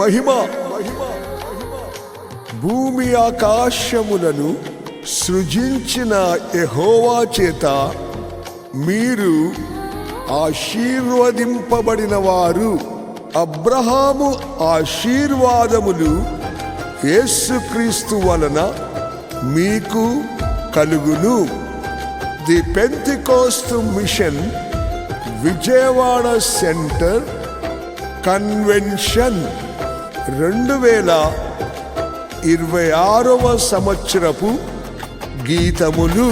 మహిమ. భూమి ఆకాశములను సృజించిన యెహోవా చేత మీరు ఆశీర్వదింపబడిన వారు. అబ్రహాము ఆశీర్వాదములు యేసుక్రీస్తు వలన మీకు కలుగును. The Pentecost mission Vijayawada centre convention 2026వ సంవత్సరపు గీతములు.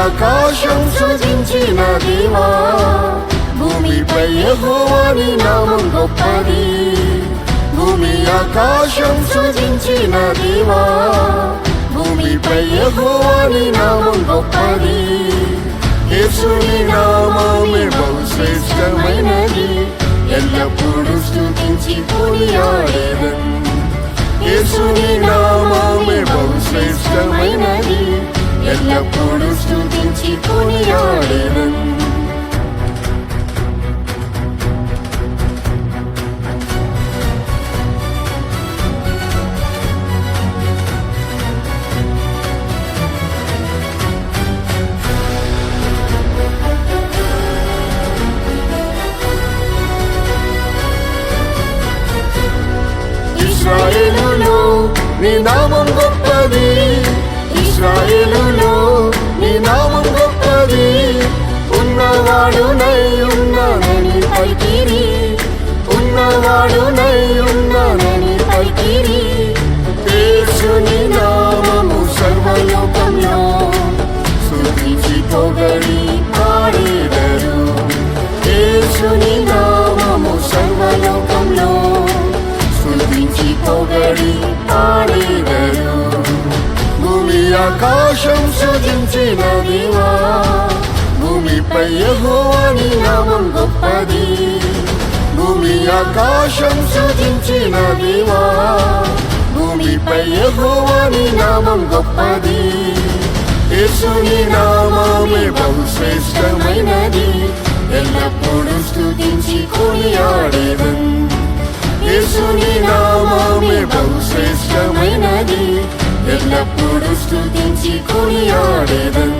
ఆకాశం సృజించిన దేవా, భూమిపై యెహోవా నీ నామం గొప్పది. భూమి ఆకాశం సృజించిన దేవా, భూమిపై యెహోవా నీ నామం గొప్పది. యేసుని నామమే బహుశ్రేష్టమైనది, ఎల్లప్పుడూ స్తుతించి కొనియాడేదన్. యేసుని నామమే బహుశ్రేష్టమైనది, ఎల్లప్పుడూ స్తుతించి కొనియాడేదన్. ఇశ్రాయేలులో నీ నామం గొప్పది, ఇశ్రాయేలులో నీ నామం గొప్పది. ఉన్నవాడునై ఉన్నానని పలికిరి, ఉన్నవాడునై ఉన్నానని పలికిరి. యేసుని నామము సర్వలోకంలో స్తుతించి పొగడి పాడేదరు. యేసుని నామము సర్వలోకంలో స్తుతించి పొగడి పాడేదరు. భూమి ఆకాశం సృజించిన దేవా, భూమిపై యెహోవా నీ నామం గొప్పది. భూమి ఆకాశం సృజించిన దేవా, భూమిపై యెహోవా నీ నామం గొప్పది. యేసుని నామమే బహుశ్రేష్టమైనది, ఎల్లప్పుడూ స్తుతించి కొనియాడేదన్. యేసుని నామమే బహుశ్రేష్టమైనది, ఎల్లప్పుడూ స్తుతించి కొనియాడేదన్.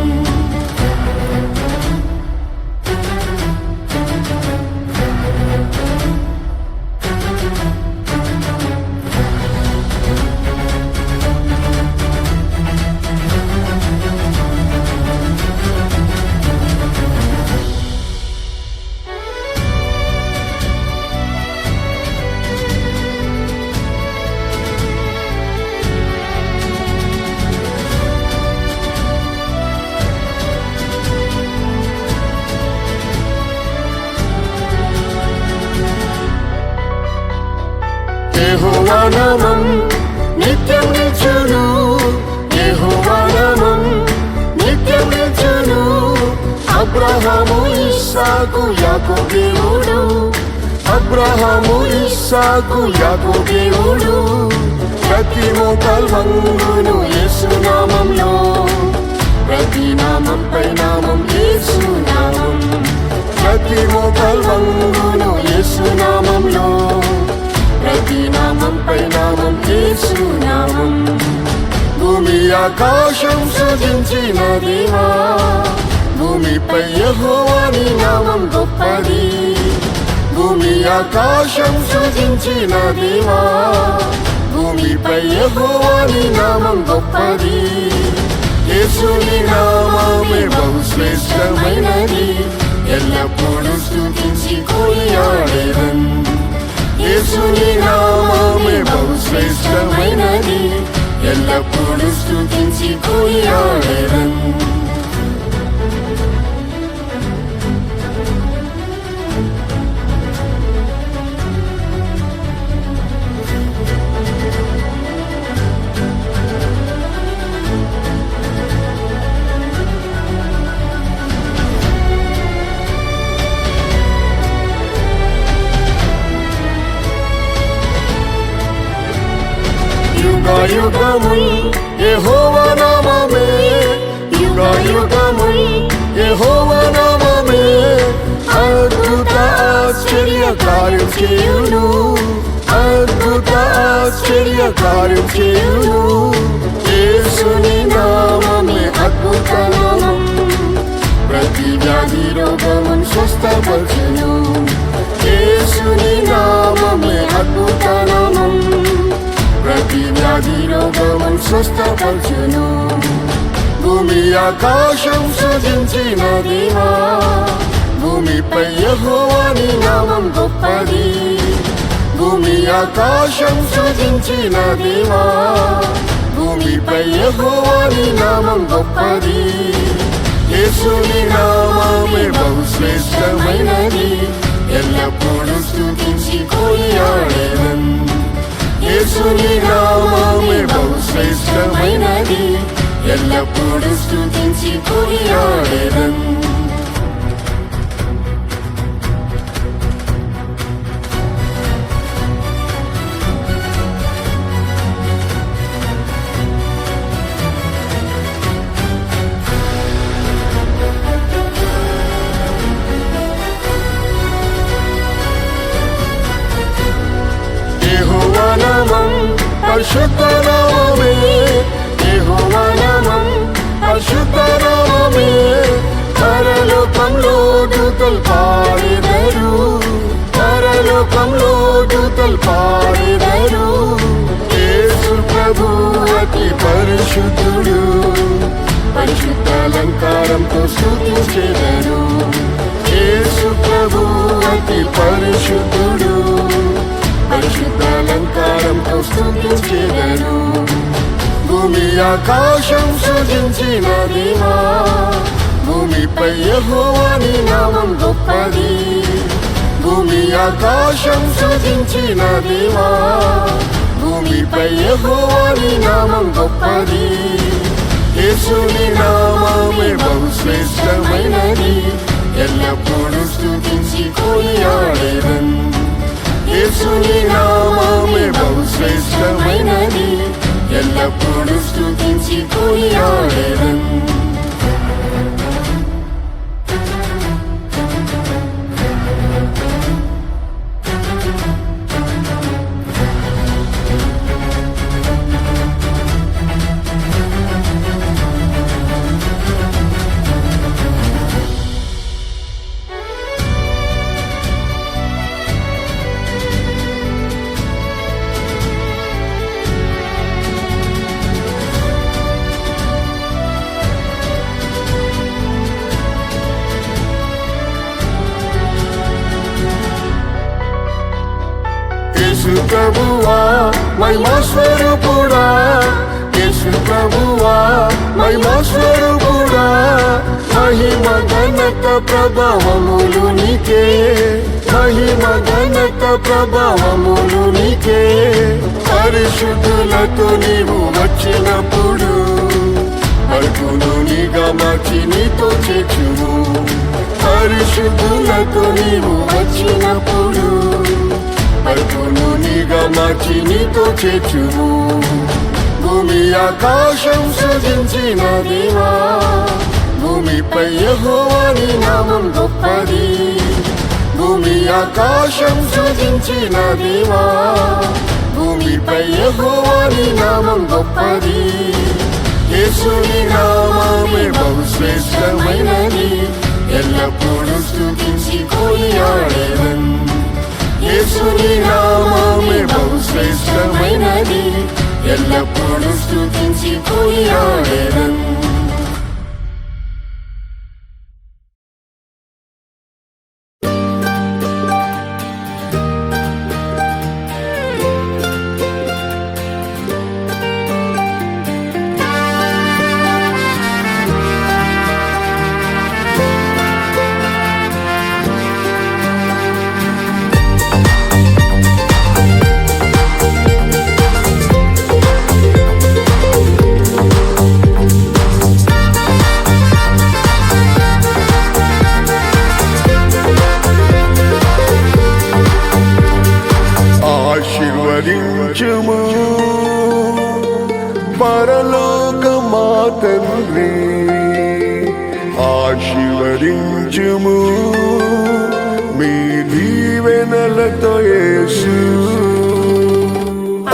యెహోవా నామం నిత్యం నిల్చును, యెహోవా నామం నిత్యం నిల్చును. అబ్రహాము ఇస్సాకు యాకోబు దేవుడు, అబ్రహాము ఇస్సాకు యాకోబు దేవుడు. ప్రతి మోకాలు వంగును యేసు నామంలో, ప్రతి నామంపై నామం యేసు నామం. ప్రతి మోకాలు వంగును యేసు నామంలో, ప్రతి నామంపై నామం యేసు నామం. భూమి ఆకాశం సృజించిన దేవా, భూమిపై యెహోవా నీ నామం గొప్పది. భూమి ఆకాశం సృజించిన దేవా, భూమిపై యెహోవా నీ నామం గొప్పది. యేసుని నామమే బహుశ్రేష్టమైనది, ఎల్లప్పుడూ స్తుతించి కొనియాడేదన్. యేసుని నామమే బహుశ్రేష్టమైనది, ఎల్లప్పుడూ స్తుతించి కొనియాడెదన్. యుగయుగముల్ యెహోవా నామమే, యుగయుగముల్ యెహోవా నామమే అద్భుత ఆశ్చర్య కార్యం చేయును, అద్భుత ఆశ్చర్య కార్యం చేయును. యేసుని నామమే అద్భుత నామం, ప్రతి వ్యాధి రోగమును స్వస్థపరచును. యేసుని నామమే అద్భుత నామం, ప్రతి వ్యాధి రోగమును స్వస్థపరచును. భూమి ఆకాశం సృజించిన దేవా, భూమిపై యెహోవాని నామం గొప్పది. భూమి ఆకాశం సృజించిన దేవా, భూమిపై యెహోవాని నామం గొప్పది. యేసుని నామమే బహుశ్రేష్టమైనది, ఎల్లప్పుడూ స్తుతించి కొనియాడెదన్. యేసుని నామమే బహుశ్రేష్టమైనది, ఎల్లప్పుడూ స్తుతించి కొనియాడెదన్. యెహోవా నామం పరిశుద్ధ నామమే, యెహోవా నామం పరిశుద్ధ నామమే. పరలోకంలో దూతలు పాడెదరు, పరలోకంలో దూతలు పాడెదరు. యేసు ప్రభు అతి పరిశుద్ధుడు, పరిశుద్ధ అలంకారంతో స్తుతించెదరు. యేసు ప్రభు అతి పరిశుద్ధుడు, పరిశుద్ధ అలంకారంతో స్తుతించెదరు. భూమి ఆకాశం సృజించిన దేవా, భూమిపై యెహోవాని నామం గొప్పది. భూమి ఆకాశం సృజించిన దేవా, భూమిపై యెహోవాని నామం గొప్పది. యేసుని నామమే బహుశ్రేష్టమైనది, ఎల్లప్పుడూ స్తుతించి కొనియాడెదన్. యేసుని నామమే బహుశ్రేష్టమైనది, ఎల్లప్పుడూ స్తుతించి కొనియాడెదన్. యేసు ప్రభువా మహిమా స్వరూపుడా, యేసు ప్రభువా మహిమా స్వరూపుడా. మహిమ ఘనత ప్రభావములు నీకే, మహిమ ఘనత ప్రభావములు నీకే. పరిశుద్ధులతో నీవు వచ్చినప్పుడు అడుగును నీగా మార్చి నీతో చేర్చును. పరిశుద్ధులతో నీవు వచ్చినప్పుడు అడుగును నీగా మార్చి నీతో చేర్చును. భూమి ఆకాశం సృజించిన దేవా, భూమిపై యెహోవాని నామం గొప్పది. భూమి ఆకాశం సృజించిన దేవా, భూమిపై యెహోవాని నామం గొప్పది. యేసుని నామమే బహుశ్రేష్టమైనది, ఎల్లప్పుడూ స్తుతించి కొనియాడెదన్. యేసుని నామమే బహుశ్రేష్టమైనది, ఎల్లప్పుడూ స్తుతించి కొనియాడెదన్. తండ్రి ఆశీర్వదించుము మీ దీవెనలతో యేసు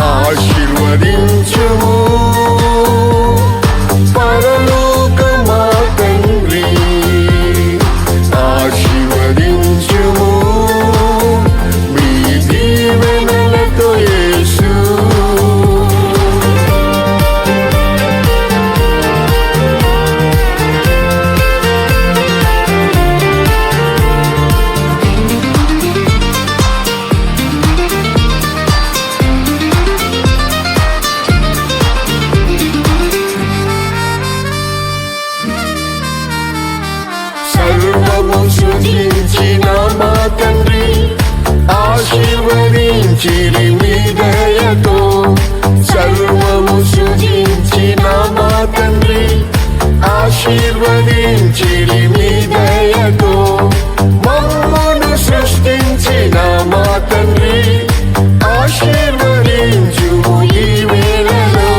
ఆశీర్వదించుము పరలోక మా తండ్రి ఆశీర్వదించుము మీ దీవెనలతో యేసు సర్వము సృజించిన మా తండ్రి ఆశీర్వదించిరి మీ దయతో సర్వము సృజించిన మా తండ్రి ఆశీర్వదించిరి మీ దయతో మమ్మును సృష్టించిన మా తండ్రి ఆశీర్వదించుము ఈ వేళలో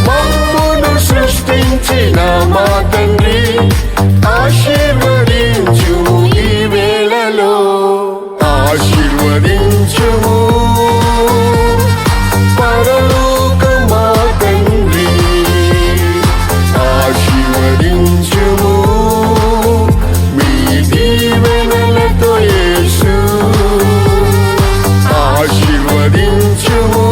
మమ్మును సృష్టించిన మా తండ్రి ఆశీర్వదించుము ఈ వేళలో ఆశీర్వదించుము పరలోక మా తండ్రి ఆశీర్వదించుము మీ దీవెనలతో యేసు ఆశీర్వదించుము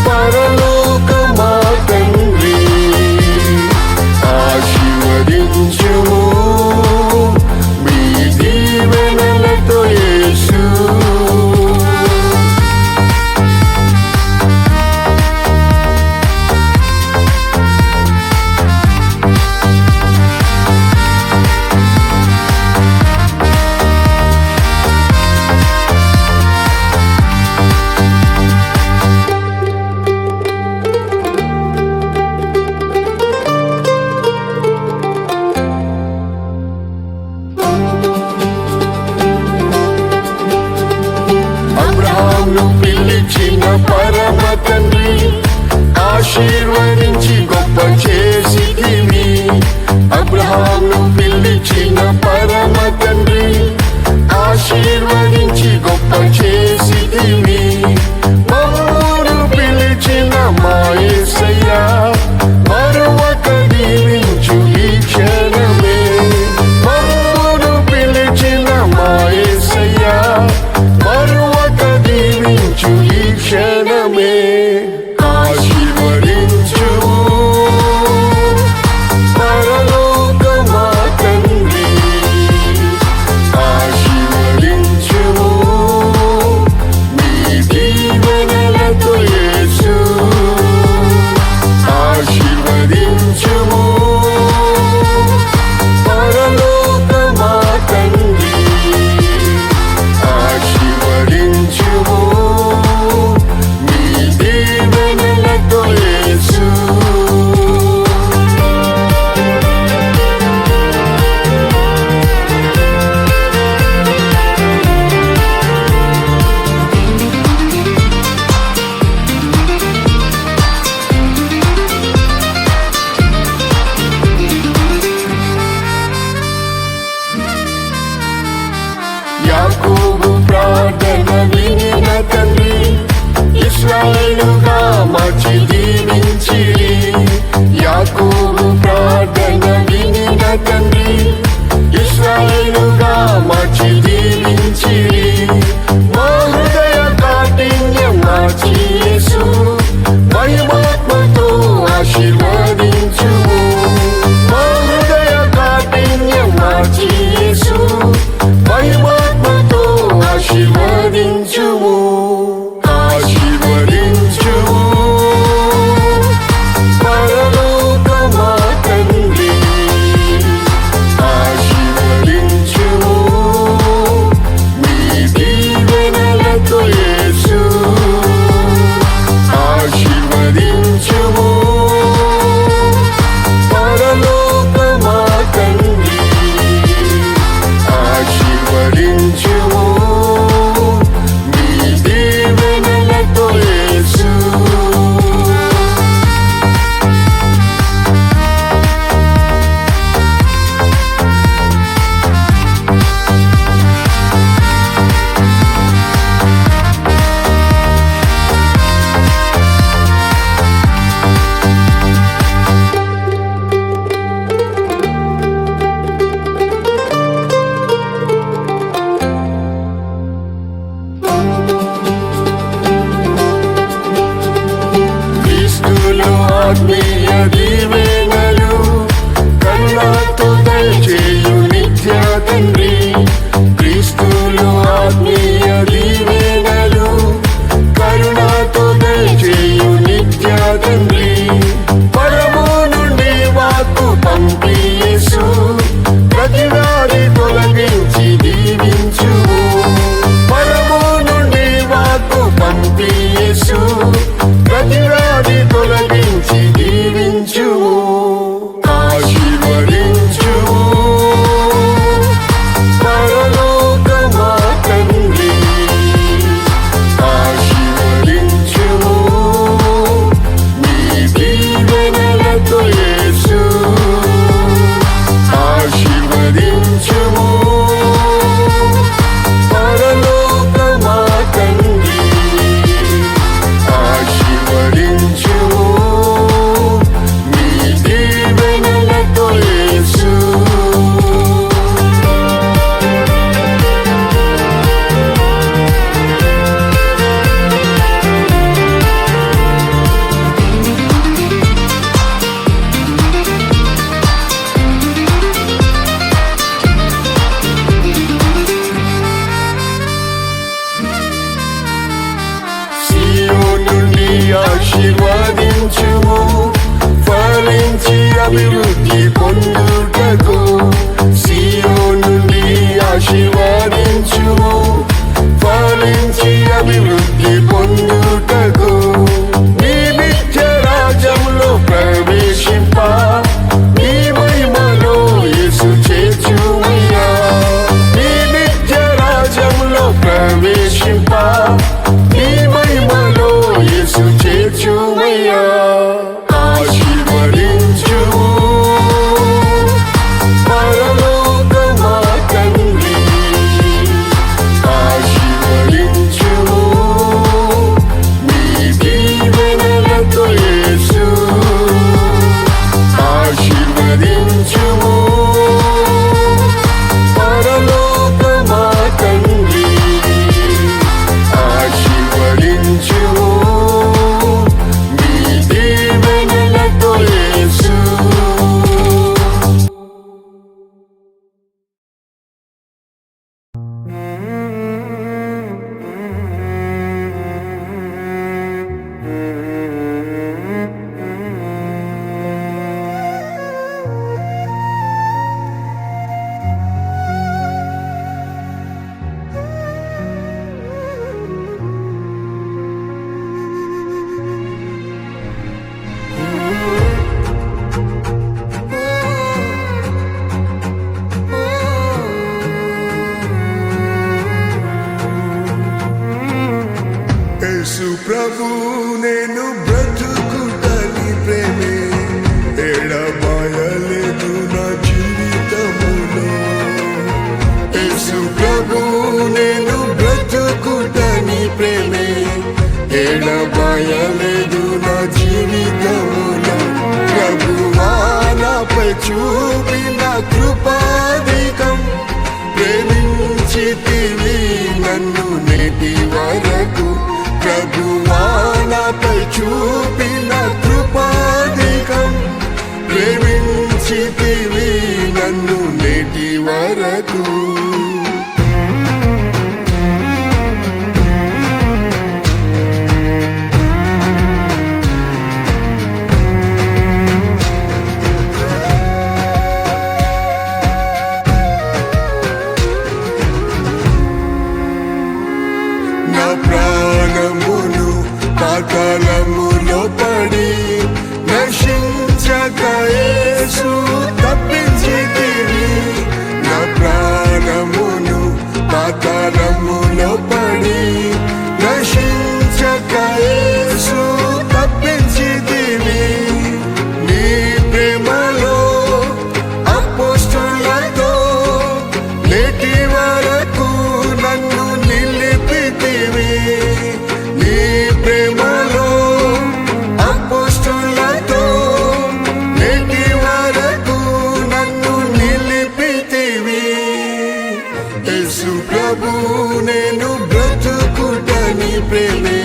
పరలోక మా తండ్రి ఆశీర్వదించుము మీ దీవెనలతో యేసు అబ్రహామును పిలిచిన పరమ తండ్రి ఆశీర్వదించి గొప్ప చేసితివి అబ్రహామును పిలిచిన పరమ తండ్రి ఆశీర్వదించి గొప్ప చేసితివి మమ్మును పిలిచిన మా యేసయ్యా మరొక దీవించు ఈ క్షణమే మమ్మును పిలిచిన మా యేసయ్యా మరొక దీవించు ఈ క్షణమే ఆశీర్వదించుము పరలోక మా తండ్రి ఆశీర్వదించుము మీ దీవెనలతో యేసు ఆశీర్వదించుము పరలోక మా తండ్రి ఆశీర్వదించుము మీ దీవెనలతో యేసు యాకోబు ప్రార్థన వినిన తండ్రి ఇశ్రాయేలుగా మార్చి దీవించిరి యాకోబు ప్రార్థన వినిన తండ్రి ఇశ్రాయేలుగా మార్చి దీవించిరి మా హృదయ కాఠిన్యం మార్చి యేసు మహిమాత్మతో ఆశీర్వదించుము మా హృదయ కాఠిన్యం మార్చి యేసు మహిమాత్మతో ఆశీర్వదించుము ఆశీర్వదించుము పరలోక మా తండ్రి ఆశీర్వదించుము మీ దీవెనలతో ఆశీర్వదించుము ఫలించి అభివృద్ధి పొందుటకు సియోను నుండి ఆశీర్వదించుము ఫలించి అభివృద్ధి పొందుటకు నీ నిత్య రాజ్యంలో ప్రవేశింప నీ మహిమలో యేసు చేర్చుమయ్యా నీ నిత్య రాజ్యంలో ప్రవేశింప నీ మహిమలో యేసు చేర్చుమయ్యా ఆశీర్వదించుము పరలోక మా తండ్రి ఆశీర్వదించుము నీ దీవెనలతో యేసు ఆశీర్వదించుము పరలోక మా తండ్రి ఆశీర్వదించుము నీ దీవెనలతో యేసు యేసు ప్రభు నేను బ్రతుకుటని ప్రేమే ఎడబాయలేదు నా జీవితములో యేసు ప్రభు నేను బ్రతుకుటని ప్రేమే ఎడబాయలేదు నా జీవితములో ప్రభువా నాపై చూపిన కృపాధికం ప్రేమించితివి నన్ను నేటి వరకు ప్రభువా నాపై చూపిన కృపాధికం ప్రేమించితివి నన్ను నేటి వరకు నా ప్రాణమును పాతాళములో పడి నశించక యేసు తప్పించితివి నా ప్రాణమును పాతాళములో పడి నశించక యేసు తప్పించితివి నీ ప్రేమలో అపోస్తలులతో నేటి వరకు నన్ను నిలిపితివి నీ ప్రేమలో అపోస్తలులతో నేటి వరకు నన్ను నిలిపితివి యేసు ప్రభు నేను బ్రతుకుటని ప్రేమే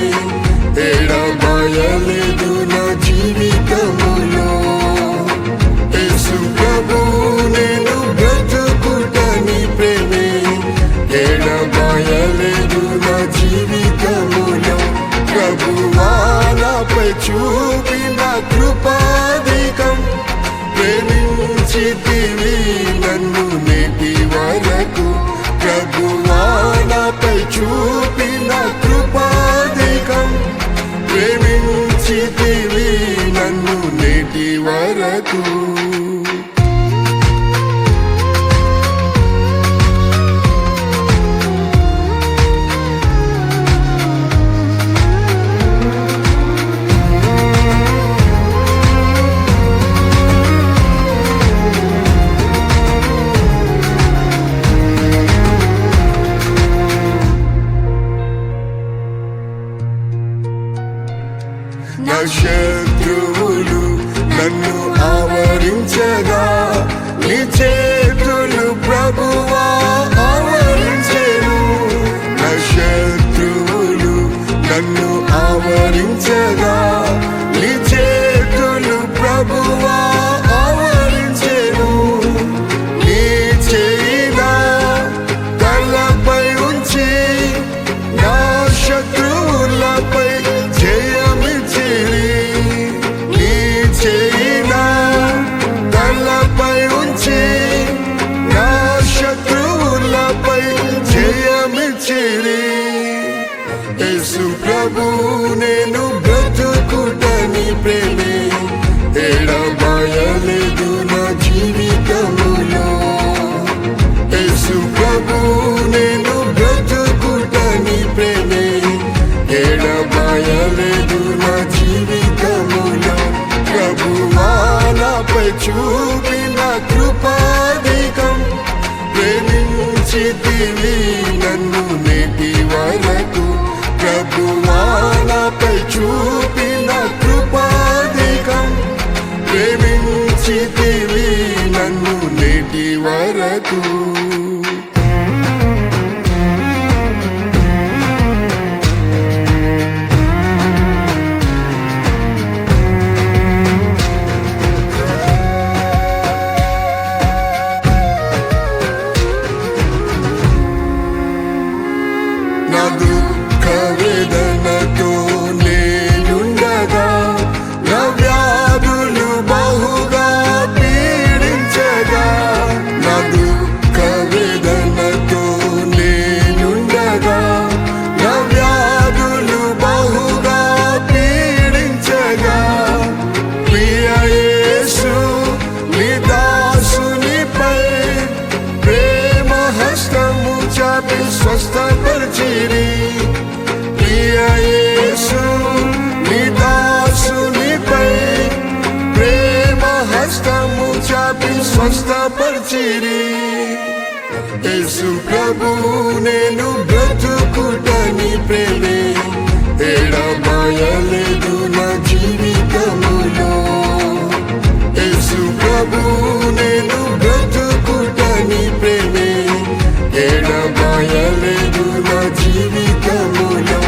ఎడబాయలేదు నా జీవితములో యేసు ప్రభు నేను బ్రతుకుటని ప్రేమే ఎడబాయలేదు నా జీవితములో ప్రభువా నాపై చూపిన కృపాధికం ప్రేమించితివి నన్ను నేటి వరకు ప్రభువా నాపై చూపిన కృపాధికం ప్రేమించితివి నన్ను నేటి వరకు నా శత్రువులు నన్ను ఆవరించ యేసు ప్రభు నేను బ్రతుకుట నీ ప్రేమే ఎడబాయలేదు నా జీవితములో యేసు ప్రభు నేను బ్రతుకుట నీ ప్రేమే ఎడబాయలేదు నా జీవితములో ప్రభువా నాపై చూపిన కృపాధికం ప్రేమించితివి నన్ను నేటి వరకు ప్రభువా నాపై చూపిన కృపాధికం ప్రేమించితివి నన్ను నేటి వరకు నా దుఃఖ వేదనతో నేనుండగా నా వ్యాధులు బహుగా పీడించగా నా దుఃఖ వేదనతో నేనుండగా నా వ్యాధులు బహుగా పీడించగా ప్రియ యేసు నీ దాసునిపై ప్రేమ హస్తము చాపి స్వస్థపరిచిరి ప్రియ యేసు నీ దాసునిపై ప్రేమ హస్తము చాపి స్వస్థపరిచిరి యేసు ప్రభు నేను బ్రతుకుట నీ ప్రేమే ఎడబాయలేదు నా జీవితములో యేసు ప్రభు నేను బ్రతుకుట నీ ప్రేమే ఎడబాయలేదు నా జీవితములో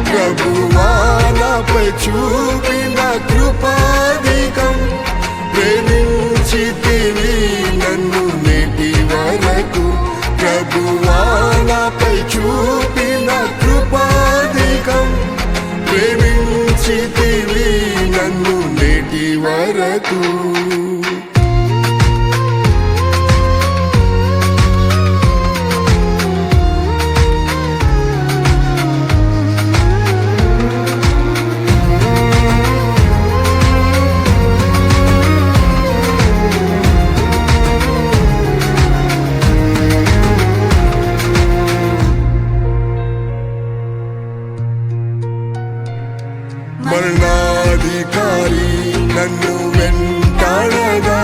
ప్రభువా నాపై చూపిన కృపాధికం ప్రేమించితివి నన్ను నేటి వరకు ప్రభువా నాపై చూపిన కృపాధికం ప్రేమించితివి నన్ను నేటి వరకు మరణాధికారి నన్ను వెంటాడగా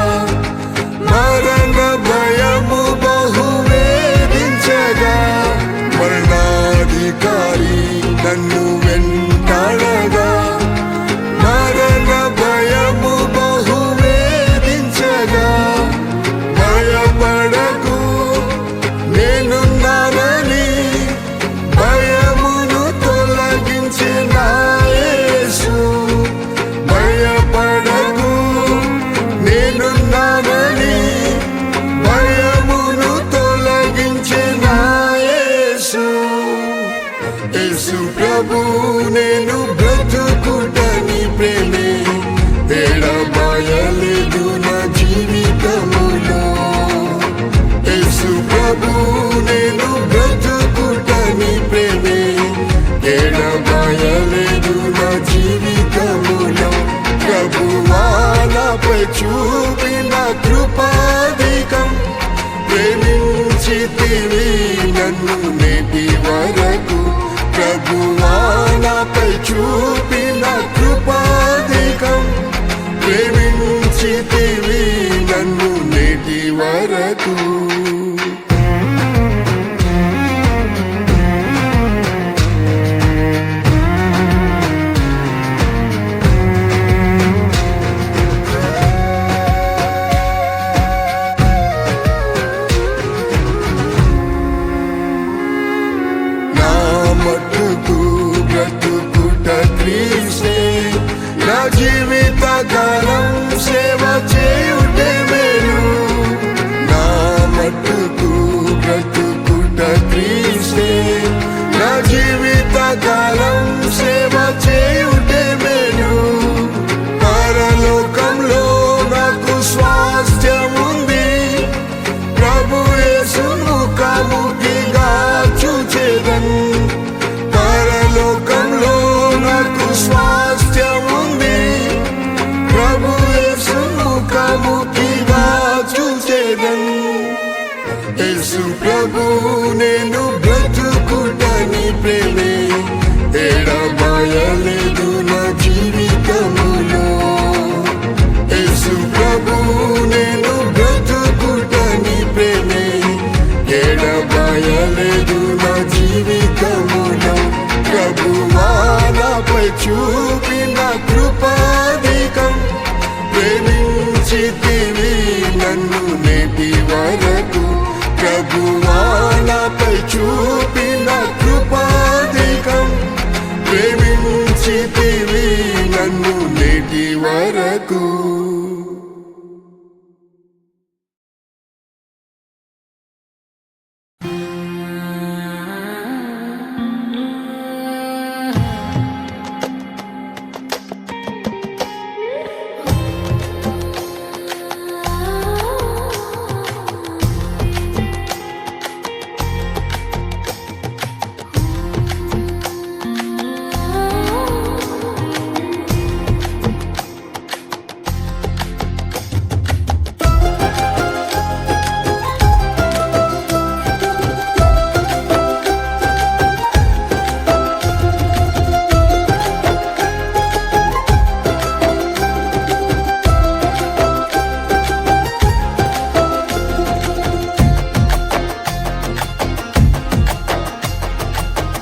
మరణ భయము బహు వేధించగా మరణాధికారి నన్ను వెంటాడగా మరణ భయము బహు వేధించగా భయపడకు నేనున్నానని భయమును తొలగించిన భయపడకు నేనున్నానని భయమును తొలగించిన యేసు యేసు ప్రభు నేను బ్రతుకుట నీ ప్రేమే ఎడబాయలేదు నా జీవితములో యేసు ప్రభు నేను బ్రతుకుట నీ ప్రేమే ఎడబాయలేదు నా జీవితములో ప్రభువా నాపై చూపిన కృపాధికం ప్రేమించితివి నన్ను నేటి వరకు ప్రభువా నాపై చూపిన కృపాధికం ప్రేమించితివి నన్ను నేటి వరకు మట్టుకు బ్రతుకుట క్రీస్తే నేను బ్రతుకుట నీ ప్రేమే, ఎడబాయలేదు నా జీవితములో. యేసు ప్రభు నేను బ్రతుకుట నీ ప్రేమే, ఎడబాయలేదు నా జీవితములో. ప్రభువా నాపై చూపిన కృపాధికం, ప్రేమించితివి నన్ను నేటి వరకు. ప్రభువా నాపై చూపిన కృపాధికం, ప్రేమించితివి నన్ను నేటి వరకు.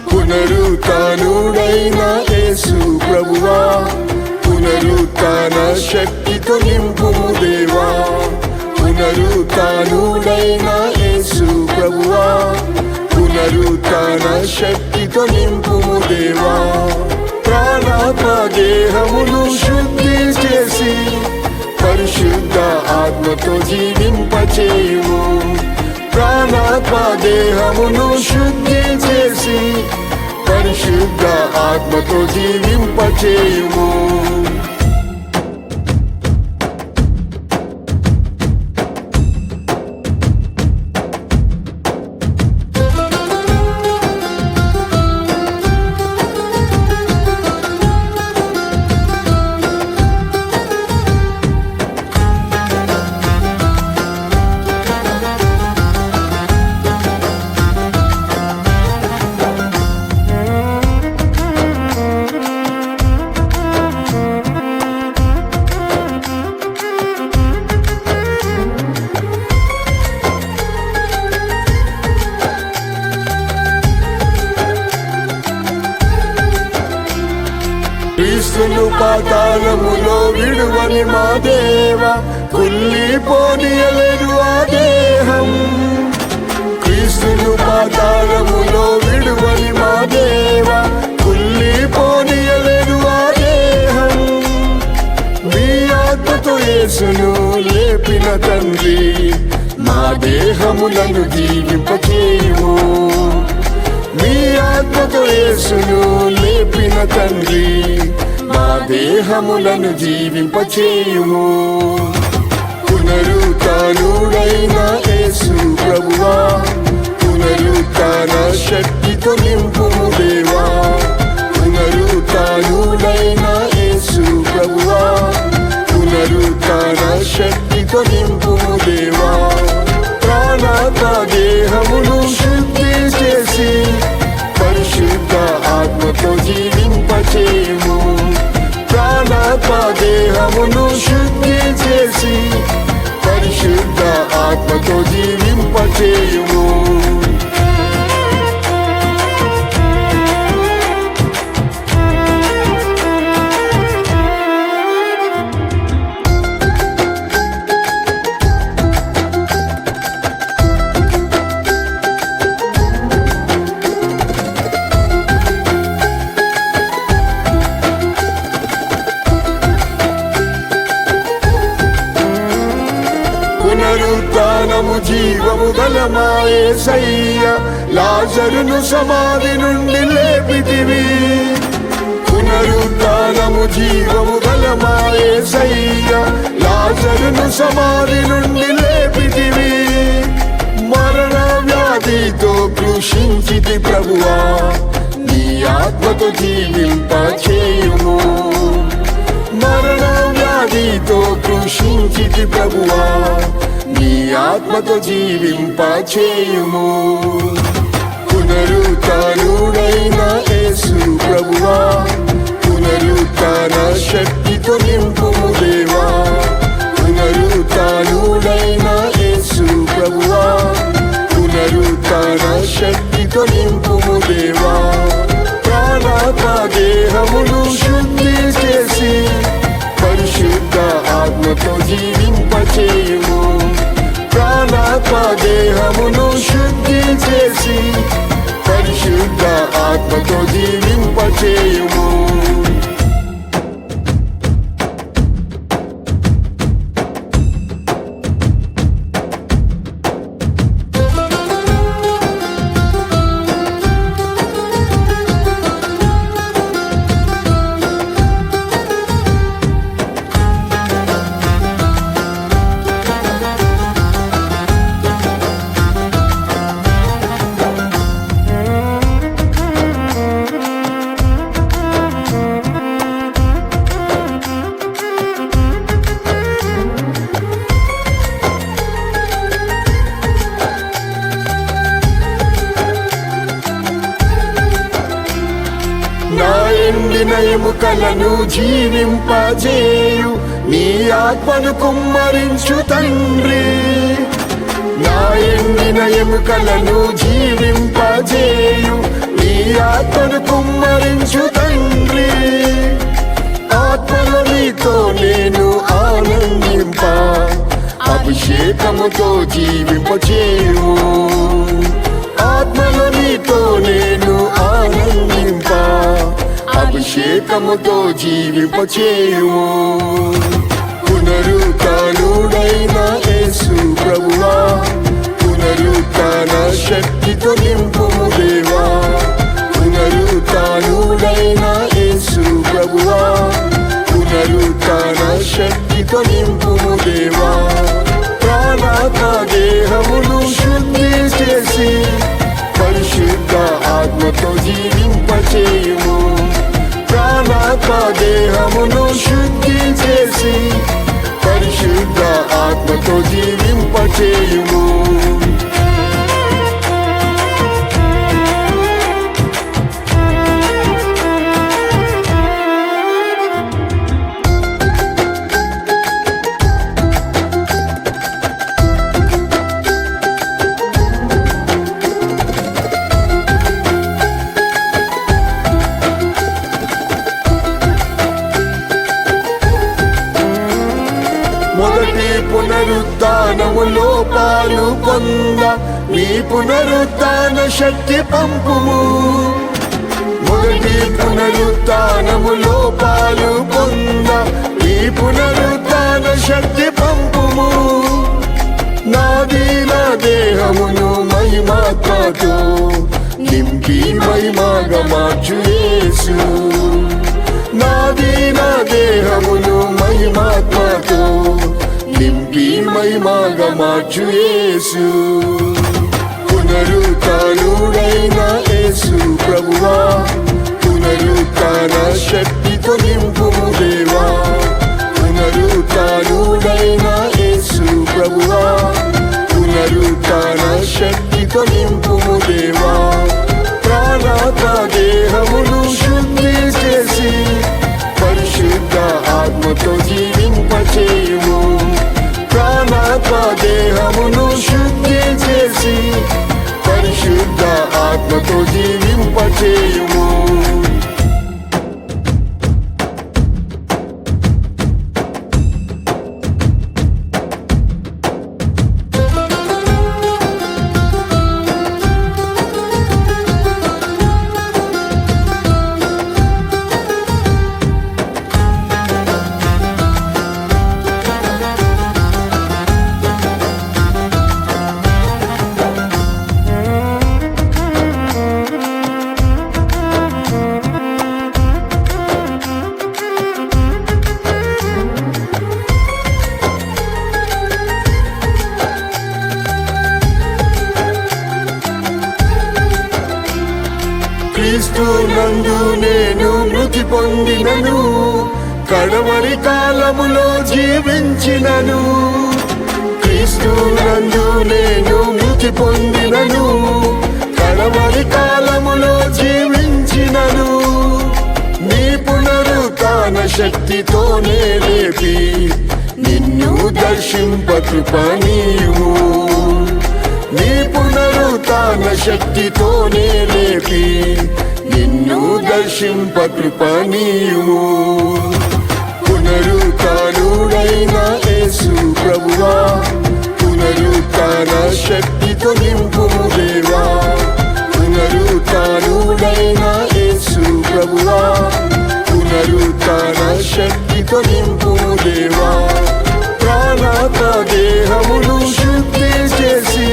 పునరుత్థానుడైన యేసు ప్రభువా, పునరుత్థాన శక్తితో నింపుము దేవా. పునరుత్థానుడైన యేసు ప్రభువా, పునరుత్థాన శక్తితో నింపుము దేవా. ప్రాణాత్మ దేహమును శుద్ధి చేసి పరిశుద్ధ ఆత్మతో జీవింపచేయుము. ప్రాణాత్మ దేహమును శుద్ధి చేసి పరిశుద్ధ ఆత్మతో జీవింపచేయుము. క్రీస్తును పాతాళములో విడువని మా దేవ, కుళ్ళిపోనీయలేదు ఆ దేహం. క్రీస్తును పాతాళములో విడువని మా దేవ, కుళ్ళిపోనీయలేదు ఆ దేహం. మీ ఆత్మతో యేసును లేపిన తండ్రి, మా దేహములను జీవింపచేయుము. మీ ఆత్మతో యేసును లేపిన తండ్రి, మా దేహములను జీవింపచేయుము. పునరుత్థానుడైన యేసు ప్రభువా, పునరుత్థాన శక్తితో నింపుము దేవా. పునరుత్థానుడైన యేసు ప్రభువా, పునరుత్థాన శక్తితో నింపుము దేవా. ప్రాణాత్మ దేహమును శుద్ధి చేసి పరిశుద్ధ ఆత్మతో జీవింపచేయుము. ప్రాణాత్మ దేహమును శుద్ధి చేసి పరిశుద్ధ ఆత్మతో జీవింపచేయుము. పునరుత్థానము జీవము గల మా యేసయ్య, లాజరును సమాధి నుండి లేపితివి. పునరుత్థానము జీవము గల మా యేసయ్య, లాజరును సమాధి నుండి లేపితివి. మరణ వ్యాధితో కృషించితి ప్రభువా, నీ ఆత్మతో జీవింపచేయుము. మరణ వ్యాధితో కృషించితి ప్రభువా, నీ ఆత్మతో జీవింపచేయుము. పునరుత్థానుడైన యేసు ప్రభువా, పునరుత్థాన శక్తితో నింపుము దేవా. పునరుత్థానుడైన యేసు ప్రభువా, పునరుత్థాన శక్తితో నింపుము దేవా. ప్రాణాత్మ దేహమును శుద్ధి చేసి పరిశుద్ధ ఆత్మతో జీవింపచేయుము. ప్రాణాత్మ దేహమును శుద్ధి చేసి పరిశుద్ధ ఆత్మతో జీవింపచేయుము. నా ఎండిన ఎముకలను జీవింపజేయు నీ ఆత్మను కుమ్మరించు తండ్రి. నా ఎండిన ఎముకలను జీవింపజేయు నీ ఆత్మను కుమ్మరించు తండ్రి. ఆత్మలో నీతో నేను ఆనందింప అభిషేకముతో జీవింపచేయు. ఆత్మలో నీతో నేను ఆనందింప అభిషేకముతో జీవింపచేయుము. పునరుత్థానుడైన యేసు ప్రభువా, పునరుత్థాన శక్తితో నింపుము దేవా. పునరుత్థానుడైన యేసు ప్రభువా, పునరుత్థాన శక్తితో నింపుము దేవా. ప్రాణాత్మ దేహమును శుద్ధి చేసి పరిశుద్ధ ఆత్మతో జీవింపచేయుము. ప్రాణాత్మ దేహమును శుద్ధి చేసి పరిశుద్ధ ఆత్మతో జీవింపచేయుము. మొదటి పునరుత్థానములో పాలు పొంద నీ పునరుత్థాన శక్తి పంపుము. మొదటి పునరుత్థానములో పాలు పొంద నీ పునరుత్థాన శక్తి పంపుము. నాదీన దేహమును మహిమాత్మతో నింపి మహిమగా మార్చు యేసు. నాదీన దేహమును మహిమాత్మతో నింపి మహిమగా మార్చు యేసు. పునరుత్థానుడైన యేసు ప్రభువా, పునరుత్థాన శక్తితో నింపుము దేవా. పునరుత్థానుడైన యేసు ప్రభువా, పునరుత్థాన శక్తితో నింపుము దేవా. ప్రాణాత్మ దేహమును శుద్ధి చేసి పరిశుద్ధ ఆత్మతో జీవింపచేయుము. ప్రాణాత్మ దేహమును శుద్ధి చేసి పరిశుద్ధ ఆత్మతో జీవింపచేయుము. క్రీస్తు నందు నేను మృతి కడవరి కాలములో జీవించినను క్రీస్తు నందు నేను మృతి పొందినను, కడవరి కాలములో జీవించినను, నీ పునరుత్థాన శక్తితోనే లేపి నిన్ను దర్శింప కృప నీయుము. నీ పునరుత్థాన శక్తితోనే లేపి నిన్ను దర్శింప కృప నీయుము. పునరుత్థానుడైన యేసు ప్రభువా, పునరుత్థాన శక్తితో నింపుము దేవా. పునరుత్థానుడైన యేసు ప్రభువా, పునరుత్థాన శక్తితో నింపుము దేవా. ప్రాణాత్మ దేహమును శుద్ధి చేసి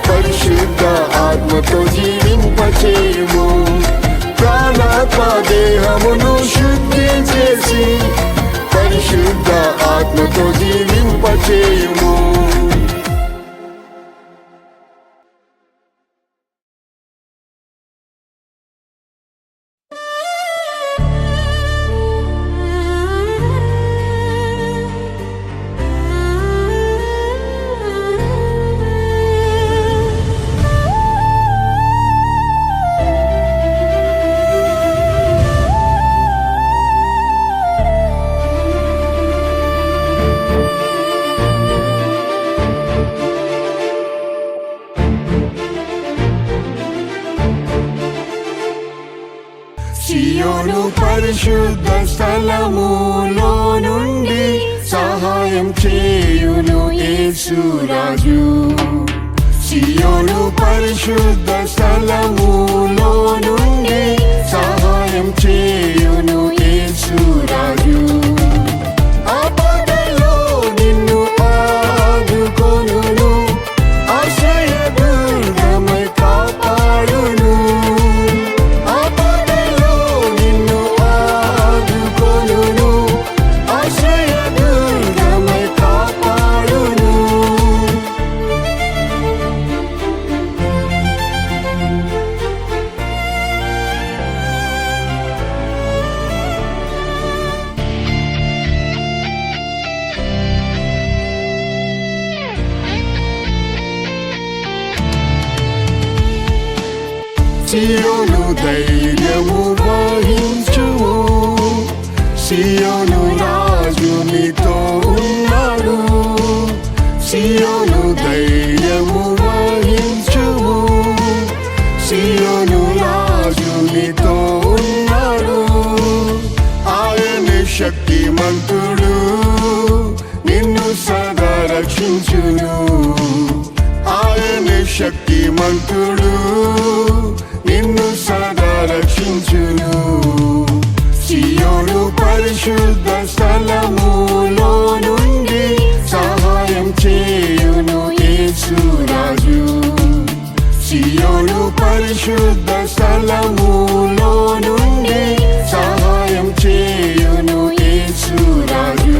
పరిశుద్ధ ఆత్మతో జీవింపచేయుము. ప్రాణాత్మ దేహమును శుద్ధి చేసి పరిశుద్ధ ఆత్మతో జీవింపచేయుము. సియోను పరిశుద్ధ స్థలములో నుండి సహాయం చేయును యేసు రాజు. సియోను పరిశుద్ధ స్థలములో నుండి సహాయం చేయును యేసు రాజు. ఆపదలో నిన్ను ఆదుకొనును, ఆశ్రయదుర్గమై కాపాడును. సియోను ధైర్యము వహించుము, సియోను రాజు నీతో ఉన్నాడు. సియోను ధైర్యము వహించుము, సియోను రాజు నీతో ఉన్నాడు. ఆయన శక్తిమంతుడు, నిన్ను సదా రక్షించును. ఆయన శక్తిమంతుడు, నిన్ను సదా రక్షించును. సియోను పరిశుద్ధ స్థలములో నుండి సహాయం చేయును యేసు రాజు. సియోను పరిశుద్ధ స్థలములో నుండి సహాయం చేయును యేసు రాజు.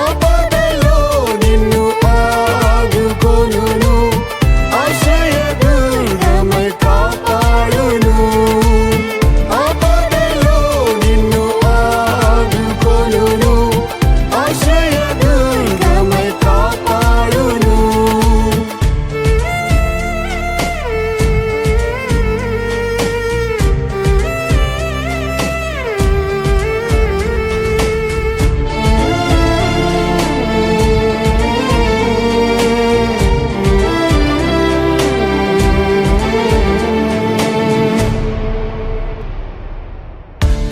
ఆపదలో నిన్ను ఆదుకొనును, ఆశ్రయదుర్గమై కాపాడును. ఆపదలో నిన్ను ఆదుకొనును, ఆశ్రయదుర్గమై కాపాడును.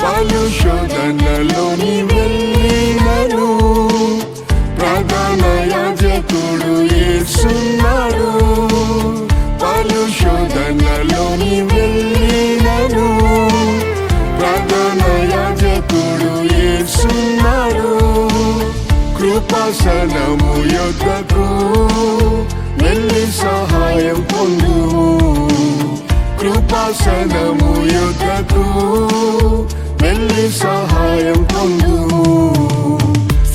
పలు శోధనలోని వెళ్ళినను, ప్రధాన యాజకుడు యేసున్నాడు. పలు శోధనలోని వెళ్ళినను, ప్రధాన యాజకుడు యేసున్నాడు. కృపాసనము యొద్దకు వెళ్ళి సహాయం పొందుము. కృపాసనము యొద్దకు వెళ్ళి సహాయం పొందుము.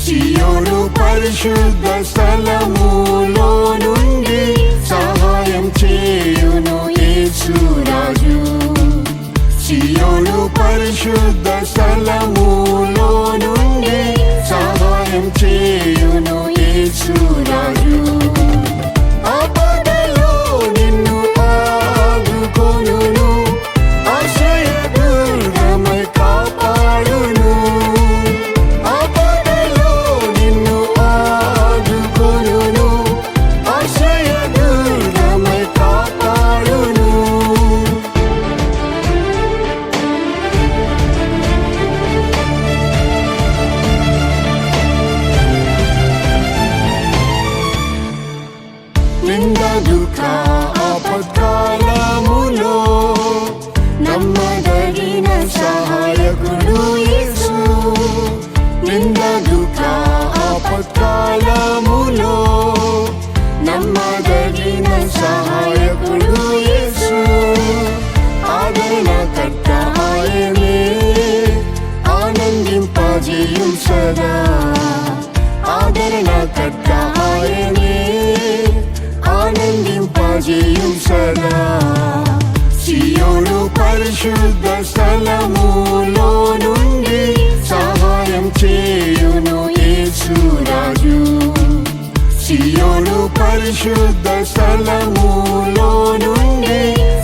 సియోను పరిశుద్ధ స్థలములో నుండి సహాయం చేయును యేసు రాజు. సియోను పరిశుద్ధ స్థలములో నుండి సహాయం చేయును యేసు యేసు రాజు ఆపదలో నిన్ను ఆదుకొనును ఆశ్రయదుర్గమై కాపాడును ఆపదలో నిన్ను ఆదుకొనును ఆశ్రయదుర్గమై కాపాడును నింద దుఃఖ ఆపత్కాలములో నమ్మదగిన సహాయకుడు యేసు నింద దుఃఖ ఆపత్కాలములో నమ్మదగిన సహాయకుడు యేసు ఆదరణకర్త ఆయనే ఆనందింపజేయుం సదా ఆదరణకర్త ఆయనే ఆనందింపజేయుం సదా సియోను పరిశుద్ధ స్థలములో నుండి సహాయం చేయును యేసు రాజు సియోను పరిశుద్ధ స్థలములో నుండి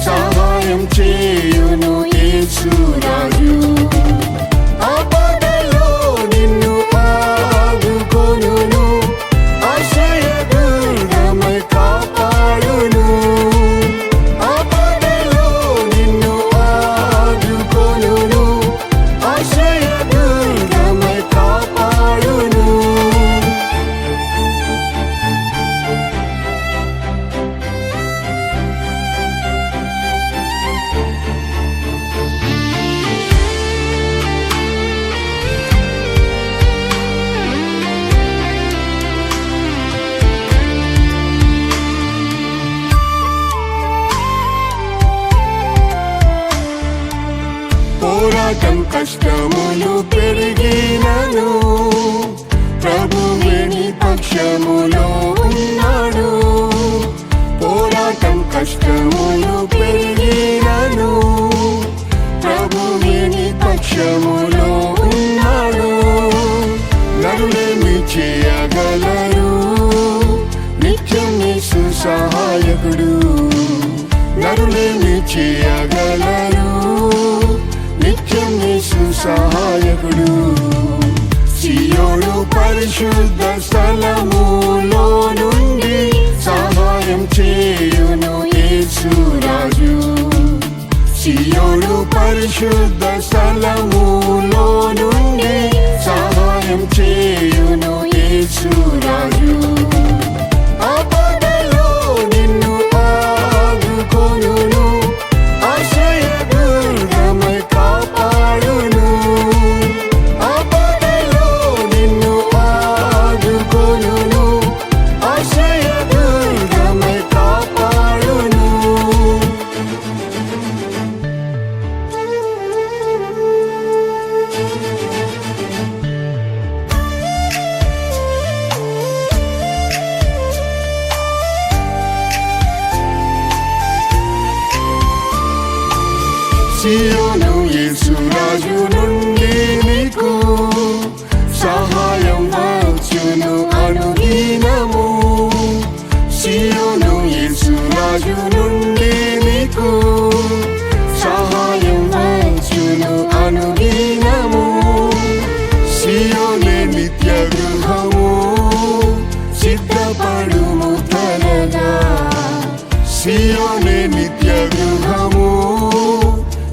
సహాయం చేయును యేసు రాజు ఆపదలో నిన్ను ఆదుకొనును ఆశ్రయదుర్గమై కాపాడును ఆపదలో నిన్ను ఆదుకొనును ఆశ్రయదుర్గమై కాపాడును పోరాటం కష్టములు పెరిగినను ప్రభువే నీ పక్షములో ఉన్నాడు పోరాటం కష్టములు పెరిగినను ప్రభువే నీ పక్షములో ఉన్నాడు నరులేమి చేయగలరు నిత్యం యేసు సహాయకుడు నరులేమి చేయగలరు నిత్యం యేసు సహాయకుడు సియోను పరిశుద్ధ స్థలములో నుండి సహాయం చేయును యేసు రాజు సియోను పరిశుద్ధ స్థలములో నుండి సహాయం చేయును యేసు రాజు ఆపదలో నిన్ను ఆదుకొనును ఆశ్రయదుర్గమై కాపాడును ఆపదలో నిన్ను ఆదుకొనును ఆశ్రయదుర్గమై కాపాడును సియోను యేసు రాజు నుండి నీకు సహాయం వచ్చును అనుదినము సియోను యేసు రాజు నుండి నీకు సహాయం వచ్చును అనుదినము సియోనే నిత్య గృహము సిద్ధపడుము త్వరగా సియోనే నిత్య గృహము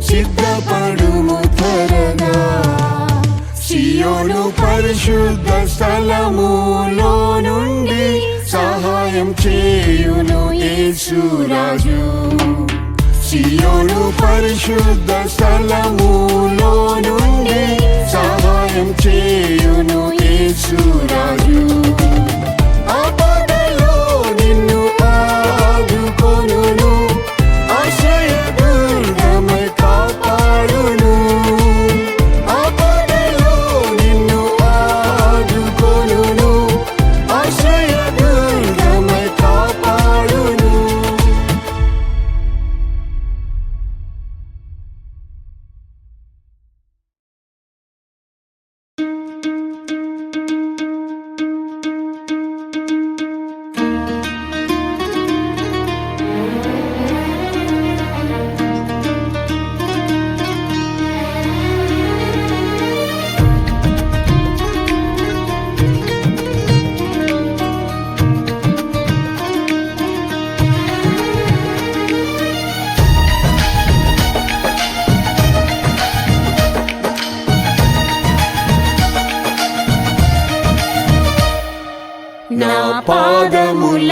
సిద్ధపడుము త్వరగా సియోను పరిశుద్ధ స్థలములో నుండి సహాయం చేయును యేసు రాజు సియోను పరిశుద్ధ స్థలములో నుండి సహాయం చేయును యేసు రాజు ఆపదలో నిన్ను ఆదుకొనును ఆశ్రయదుర్గమై కాపాడును ఆపదలో నిన్ను ఆదుకొనును ఆశ్రయదుర్గమై కాపాడును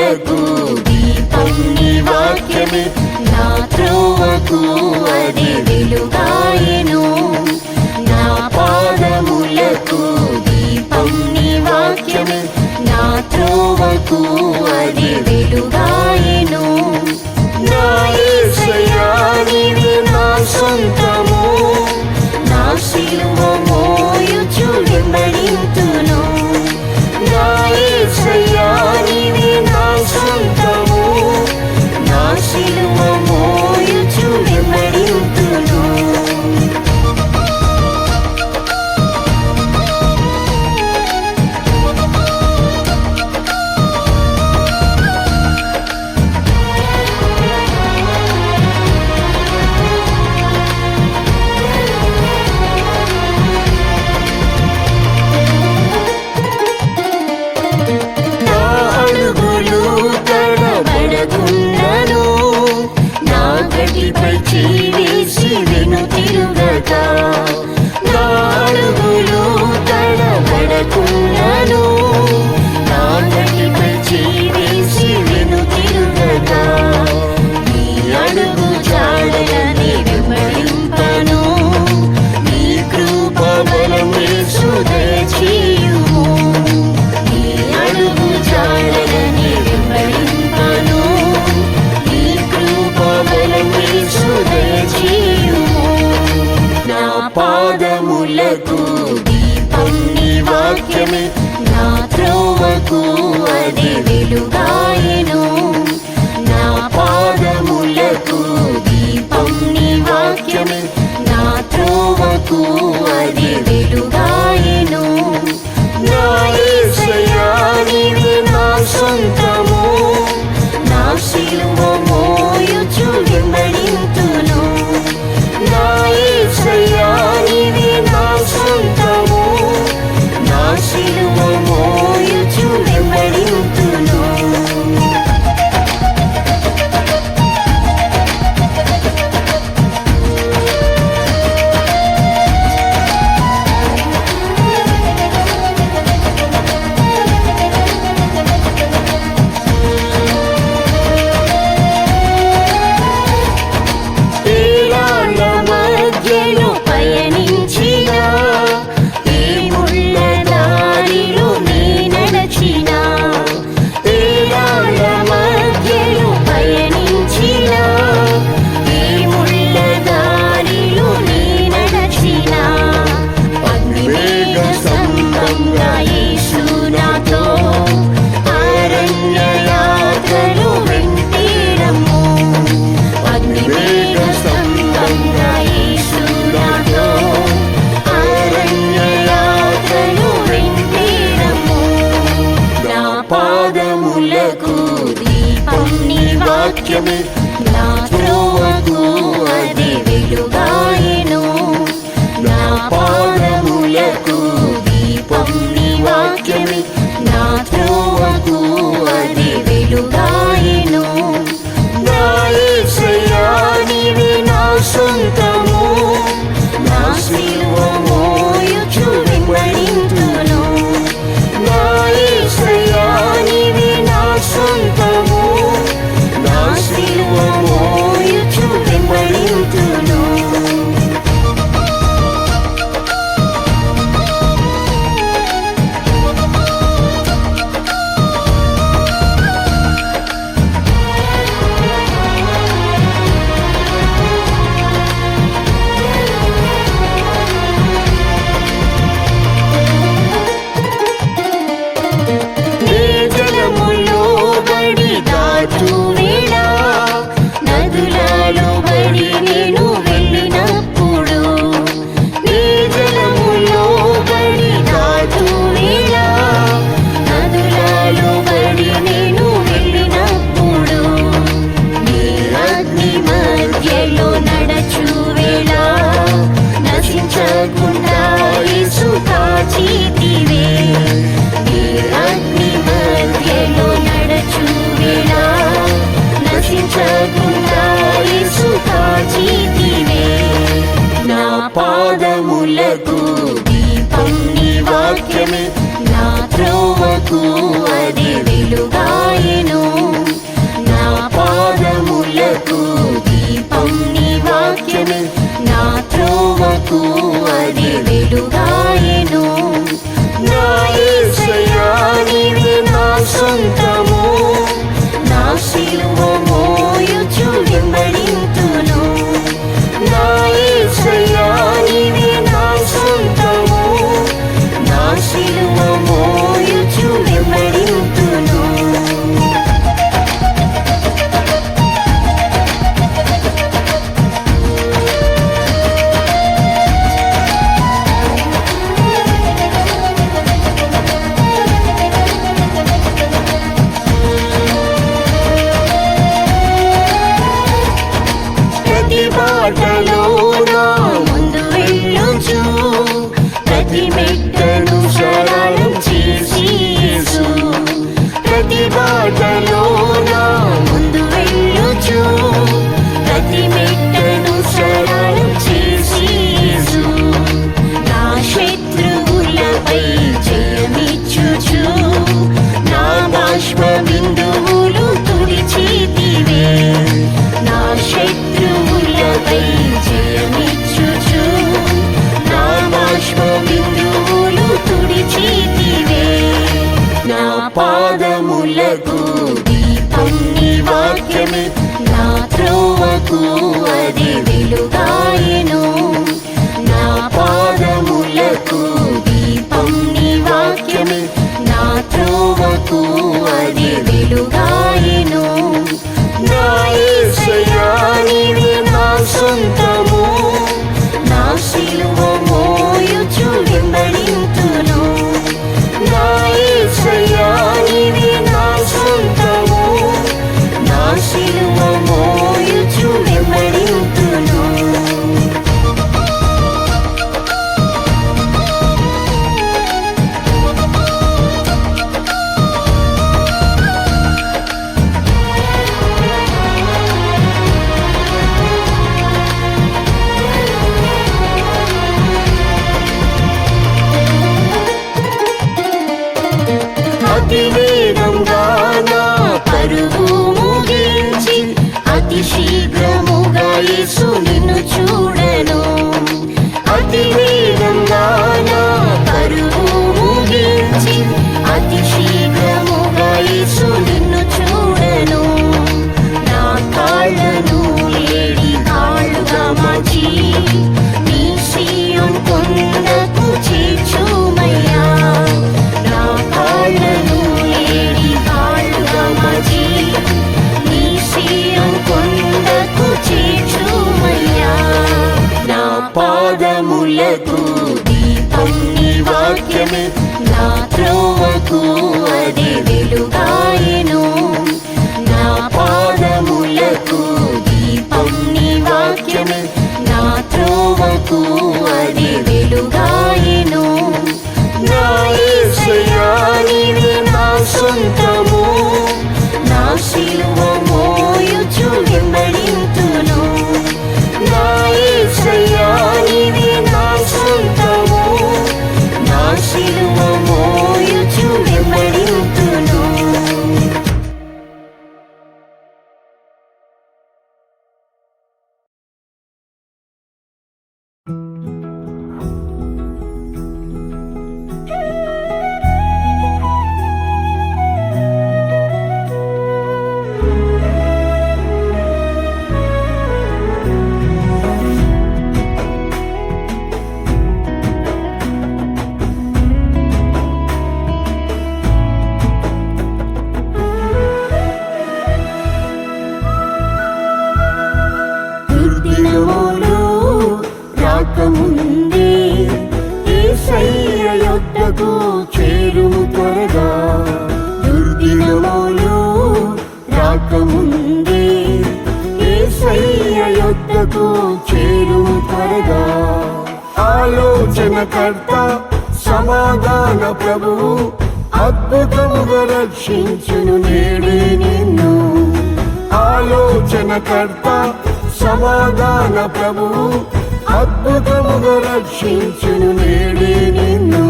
పాదములకు దీపం నీ వాక్యమే, నా త్రోవకు అది వెలుగాయెను. నా పాదములకు దీపం నీ వాక్యమే, నా త్రోవకు అది వెలుగాయెను. నా యేసయ్యా నీవే నా సొంతము, నా సిలువ మోయుచు వెంబడింతును. నా యేసయ్యా నీవే నా సొంతము, నా సిలువ మోయుచు వెంబడింతును. తడబడకున్నను, నా గడిపై చీవేసి వెనుతిరుగక. నా అడుగులు తడబడకున్నను, నా గడిపై చీవేసి వెనుతిరుగక. నీ అడుగు జాడలని వెంబడింపను, నీ కృప బలమేసు దయచేయుము. నీ అడుగు జాడలని వెంబడింపను, నీ కృప బలమేసు దయచేయుము. నా పాదములకు దీపం నీ వాక్యమే, నా త్రోవకు అది వెలుగాయెను. నా పాదములకు దీపం నీ వాక్యమే, నా త్రోవకు అది వెలుగాయెను. నా యేసయ్యా నీవే నా సొంతము, నా సిలువ మోయుచు వెంబడింతును. నా యేసయ్యా నీవే నా సొంతము, నా సిలువ మోయుచు వెంబడింతును. ఏలాల మధ్యలో పయనించినా, ఏ ముళ్ళ దారిలో నీ నడచినా. ఏలాల మధ్యలో పయనించినా, ఏ ముళ్ళ దారిలో నీ నడచినా. అగ్నిమేఘ స్తంభంగా యేసు నాతో అరణ్య యాత్రలో వెంటేరమ్ము. అగ్నిమేఘ స్తంభంగా యేసు నాతో అరణ్య యాత్రలో వెంటేరమ్ము. నా పాదములకు దీపం నీ వాక్యమే, నా త్రోవకు అది వెలుగాయెను. నా పాదములకు దీపం నీ వాక్యమే, నా త్రోవకు అది వెలుగాయెను. నా యేసయ్యా నీవే నా సొంతము, నా సిలువ మోయుచు వెంబడింతును. నా యేసయ్యా నీవే నా సొంతము, నా సిలువ మోయుచు వెంబడింతును. ఏ జలములో బడి దాటు వేళ, నదులలో బడి నేను వెళ్ళినప్పుడు. ఏ జలములో బడి దాటు వేళ, నదులలో బడి నేను వెళ్ళినప్పుడు. నీ అగ్ని మధ్యలో నడచు వేళ, నశించకుండా యేసు కాచితివే. నీ అగ్ని మధ్యలో నడచు వేళ, నశించకుండా యేసు కాచితివే. నా పాదములకు దీపం నీ వాక్యమే, నా త్రోవకు అది వెలుగాయెను. త్రోవకు అది వెలుగాయెను. నా యేసయ్యా నీవే నా సొంతము, నా సిలువ మోయుచు వెంబడింతును. నా యేసయ్యా నీవే నా సొంతము, నా సిలువ మోయుచు వెంబడింతును. ప్రతి బాటలో నా ముందు వెళ్ళుచు, ప్రతి మెట్టను సరళం చేసి యేసు. ప్రతి బాటలో నా ముందు వెళ్ళుచు, ప్రతి మెట్టను సరళం చేసి యేసు. నా శత్రువులపై జయమిచ్చుచు, నా బాష్ప బిందువులు తుడిచితివే. నా శత్రువులపై జయమిచ్చుచు, నా బాష్ప బిందువులు తుడిచితివే. నా పాదములకు దీపం నీ వాక్యమే, నా త్రోవకు అది వెలుగాయెను. నా పాదములకు దీపం నీ వాక్యమే, నా త్రోవకు అది వెలుగాయెను. నా యేసయ్యా నీవే నా సొంతము, నా సిలువ మోయుచు వెంబడింతును. నా యేసయ్యా నీవే నా సొంతము, నా సిలువ మోయుచు వెంబడింతును. అతి వేగంగా నా పరుగు ముగించి, అతి శీఘ్రముగా యేసు నిన్ను చూడను. అతి వేగంగా నా పరుగు ముగించి, అతి శీఘ్రముగా యేసు నిన్ను చూడను. నా కాళ్ళను లేడి కాళ్ళుగా మార్చి, నీ సీయోను కొండకు చేర్చుమయ్యా. నా కాళ్ళను లేడి కాళ్ళుగా మార్చి, నీ సీయోను కొండకు చేర్చుమయ్యా. నా పాదములకు దీపం నీ వాక్యమే, నా త్రోవకు అది వెలుగాయెను. నా పాదములకు దీపం నీ వాక్యమే, నా త్రోవకు అది వెలుగాయెను. నా యేసయ్యా నీవే నా సొంతము, నా సిలువ మోయుచు వెంబడింతును. నా యేసయ్యా నీవే నా సొంతము, నా సిలువ మోయుచు వెంబడింతును. దుర్దినములు రాకముందే యేసయ్య యొద్దకు చేరుము త్వరగా. దుర్దినములు రాకముందే యేసయ్య యొద్దకు చేరుము త్వరగా. ఆలోచనకర్త సమాధాన ప్రభువు అద్భుతముగా రక్షించును నేడే నిన్ను. ఆలోచనకర్త సమాధాన ప్రభువు అద్భుతముగా రక్షించును నేడే నిన్ను.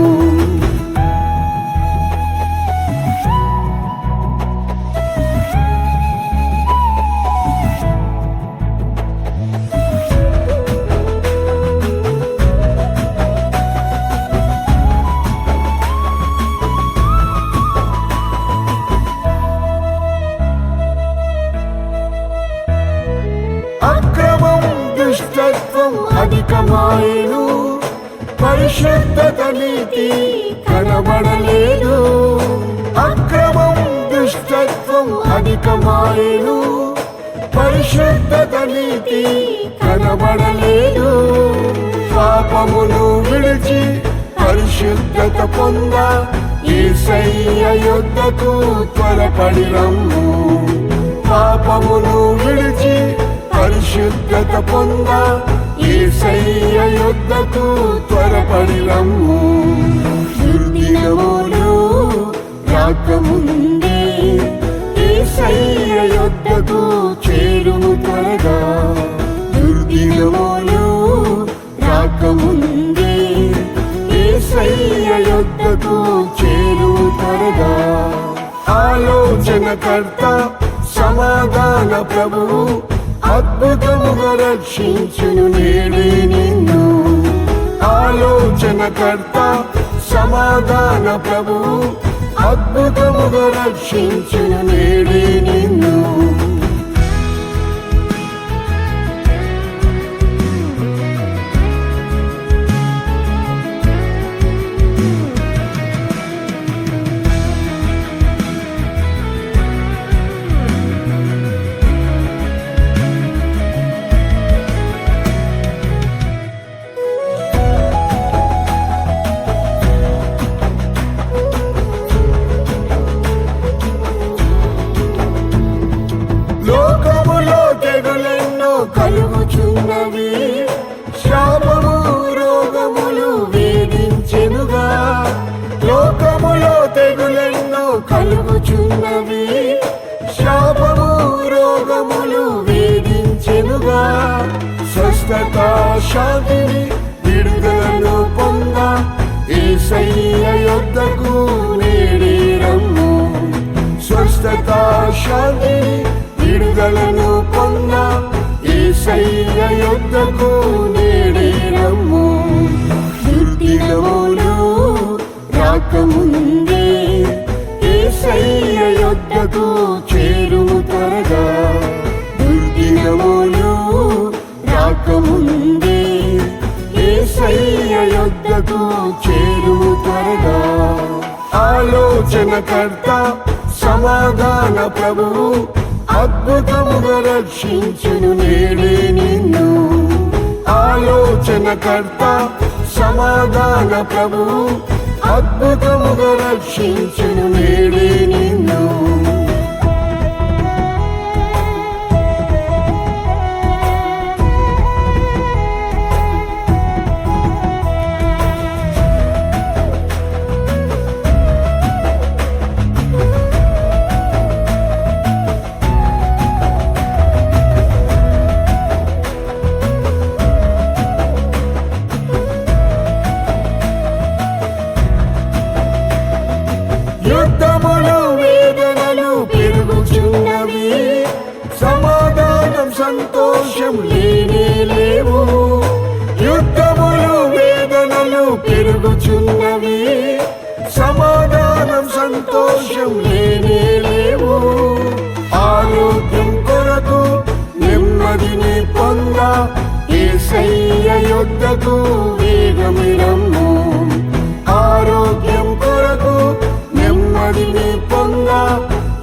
దుష్టత్వం అధికమాయను, పరిశుద్ధత నీతి కనబడలేదు. అక్రమం దుష్టత్వం అధికమాయను, పరిశుద్ధత నీతి కనబడలేదు. పాపమును విడిచి పరిశుద్ధత పొంద యేసయ్య యొద్దకు త్వరపడి రమ్ము. పాపమును విడిచి పరిశుద్ధత పొంద యేసయ్య యొద్దకు త్వరపడి రమ్ము. దుర్దినములు రాకముందే యేసయ్య యొద్దకు చేరుము త్వరగా. దుర్దినములు రాకముందే యేసయ్య యొద్దకు చేరుము త్వరగా. ఆలోచనకర్త సమాధాన ప్రభువు అద్భుతముగా రక్షించును నేడే నిన్ను. ఆలోచనకర్త సమాధాన ప్రభువు అద్భుతముగా రక్షించును నేడే నిన్ను. లోకములో తెగులెన్నో కలుగుచున్నవి, శాపము రోగములు వేధించెనుగా. లోకములో తెగులెన్నో కలుగుచున్నవి, శాపము రోగములు వేధించెనుగా. స్వస్థత శాంతిని విడుదలను పొంద యేసయ్య యొద్దకు నేడే రమ్ము. స్వస్థత శాంతిని విడుదలను పొంద యేసయ్య యొద్దకు నేడే రమ్ము. దుర్దినములు రాకముందే యేసయ్య యొద్దకు చేరుము త్వరగా. దుర్దినములు రాకముందే యేసయ్య యొద్దకు చేరుము త్వరగా. ఆలోచనకర్త సమాధాన ప్రభువు అద్భుతముగా రక్షించును నేడే నిన్ను. ఆలోచనకర్త సమాధాన ప్రభువు అద్భుతముగా రక్షించును నేడే నిన్ను. యుద్ధములు వేదనలు పెరుగుచున్నవి, సమాధానం సంతోషం లేనే లేవు. యుద్ధములు వేదనలు పెరుగుచున్నవి, సమాధానం సంతోషం లేనే లేవు. ఆరోగ్యం కొరకు నెమ్మదిని పొంద యేసయ్య యొద్దకు వేగమి రమ్ము. ఆరోగ్యం కొరకు నెమ్మదిని పొంద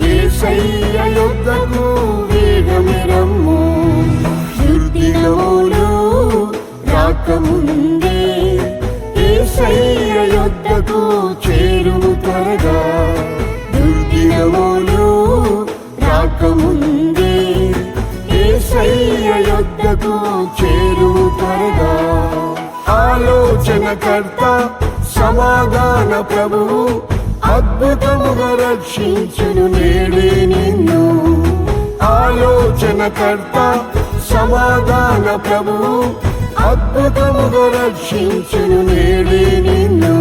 యేసయ్య యొద్దకు వేగమి రమ్ము. దుర్దినములు రాకముందే యేసయ్య యొద్దకు చేరుము త్వరగా. దుర్దినములు రాకముందే యేసయ్య యొద్దకు చేరుము త్వరగా. ఆలోచనకర్త సమాధాన ప్రభువు అద్భుతముగా రక్షించును నేడే నిన్ను. ఆలోచనకర్త సమాధాన ప్రభువు అద్భుతముగా రక్షించును నేడే నిన్ను.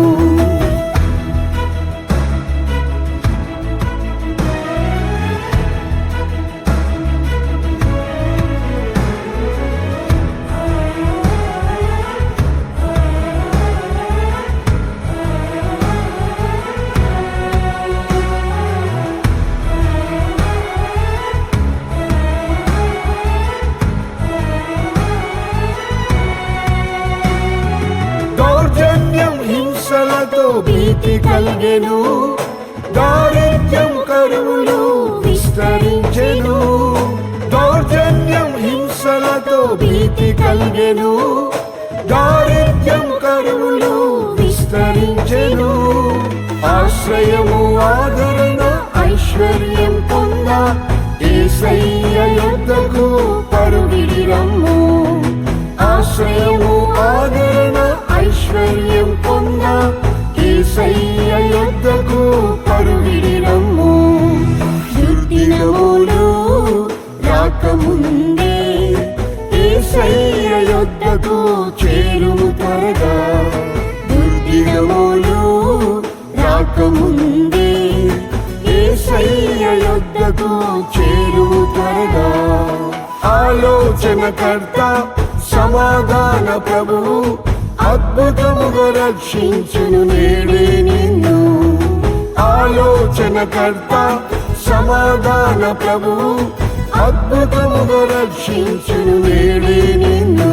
హింసలతో భీతి కలిగెను, దారిద్ర్యం కరువులు విస్తరించెను. దౌర్జన్యం హింసలతో భీతి కలిగెను, దారిద్ర్యం కరువులు విస్తరించెను. ఆశ్రయము ఆదరణ ఐశ్వర్యం పొంద యేసయ్య యొద్దకు పరుగిడి రమ్ము. ఆశ్రయము ఆదరణ ఐశ్వర్యం పొంద యేసయ్య యొద్దకు పరుగిడి రమ్ము. దుర్దినములు రాకముందే యేసయ్య యొద్దకు చేరుము త్వరగా. దుర్దినములు రాకముందే యేసయ్య యొద్దకు చేరుము త్వరగా. ఆలోచనకర్త సమాధాన ప్రభువు అద్భుతముగా రక్షించును నేడే నిన్ను. ఆలోచనకర్త సమాధాన ప్రభువు అద్భుతముగా రక్షించును నేడే నిన్ను.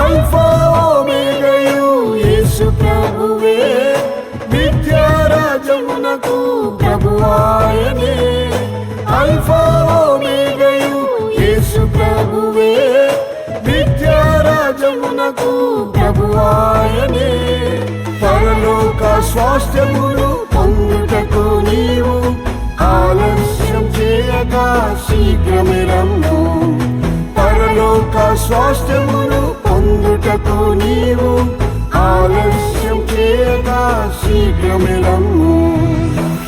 అల్ఫా ఓమేగయు యేసు ప్రభువే, నిత్యరాజమునకు ప్రభువాయనే. అల్ఫా ఓమేగయు యేసు ప్రభువే, నిత్యరాజమునకు ప్రభువాయనే. పరలోక స్వాస్థ్యమును పొందుటకు నీవు ఆలస్యం చేయక శీఘ్రమే రమ్ము. పరలోక స్వాస్థ్యమును పొందుటకు నీవు ఆలస్యం చేయక శీఘ్రమే రమ్ము.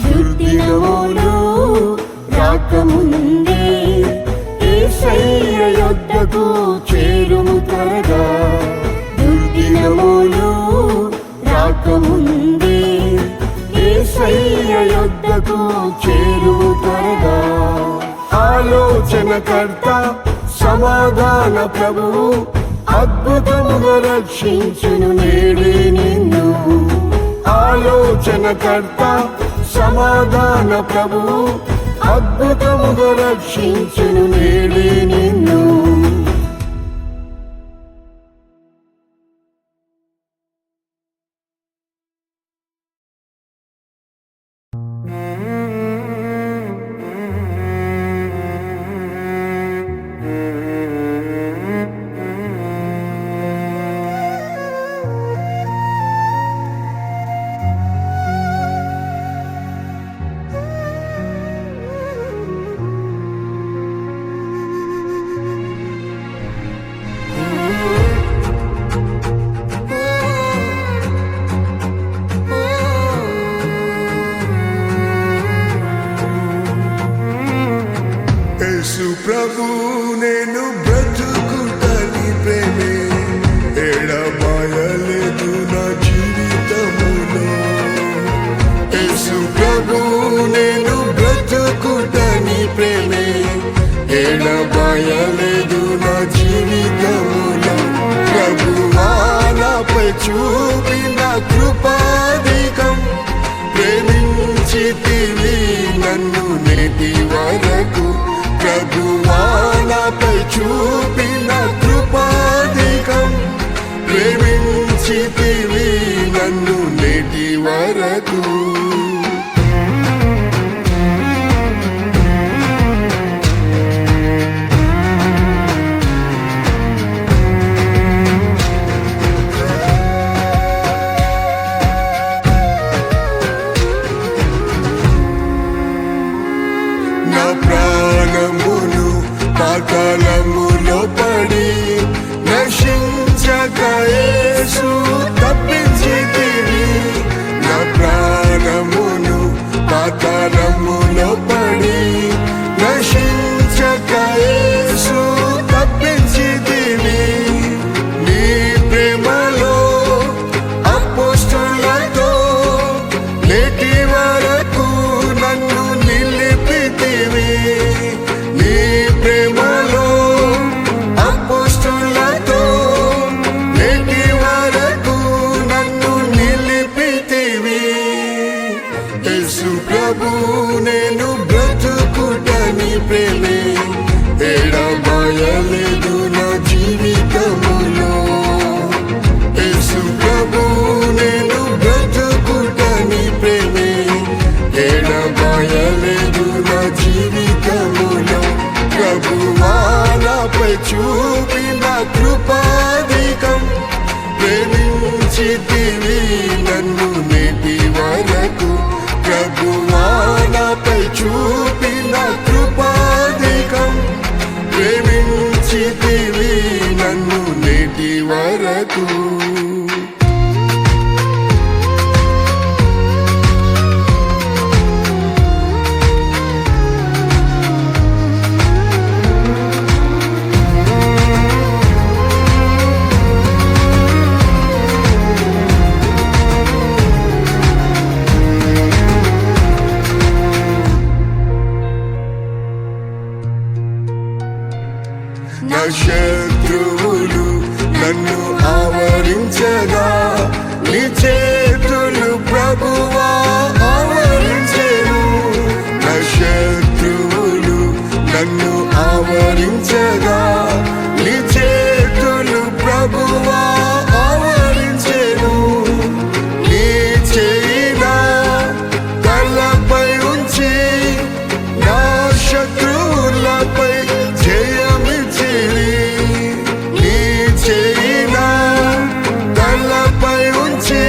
దుర్దినములు రాకముందే యేసయ్య యొద్దకు చేరుము త్వరగా. దుర్దినములు రాకముందే యేసయ్య యొద్దకు చేరుము త్వరగా. ఆలోచనకర్త సమాధాన ప్రభువు అద్భుతముగా రక్షించును నేడే నిన్ను. ఆలోచనకర్త సమాధాన ప్రభువు అద్భుతముగా రక్షించును నేడే నిన్ను. యేసు ప్రభు నేను బ్రతుకుటని ప్రేమే ఎడబాయలేదు నా జీవితములో. యేసు ప్రభు నేను బ్రతుకుటని ప్రేమే ఎడబాయలేదు నా జీవితములో. ప్రభువా నాపై చూపిన కృపాధికం, ప్రేమించితివి నన్ను నేటి వరకు. ప్రభువా నాపై చూపిన కృపాధికం, ప్రేమించితివి నన్ను నేటి వరకు. నా ప్రాణమును పాతాళములో పడి నశించక యేసు తప్పించితివి. నా ప్రాణమును పాతాళములో పడి నశించక యేసు తప్పించితివి. నీ ప్రేమలో అపోస్తలులతో నేటి వరకు నన్ను నిలిపితివి. నీ ప్రేమలో అపోస్తలులతో నేటి వరకు నన్ను నిలిపితివి. యేసు ప్రభు నేను బ్రతుకుటని ప్రేమే ఎడబాయలేదు నా జీవితములో. యేసు ప్రభు నేను బ్రతుకుట నీ ప్రేమే ఎడబాయలేదు నా జీవితములో. ప్రభువా నాపై చూపిన కృపాధికం ప్రేమించితివి నన్ను నేటి వరకు. ప్రభువా నాపై చూపిన కృపాధికం ప్రేమించితివి నన్ను నేటి వరకు. నా శత్రువులు నన్ను ఆవరించగా నీ చేతులు ప్రభువా ఆవరించెను. నా శత్రువులు నన్ను ఆవరించగా నీ చేతులు ప్రభువా ఆవరించెను. నీ చేయినా తలపై ఉంచి నా శత్రువులపై జయమిచ్చిరి. నీ చేయినా తలపై ఉంచి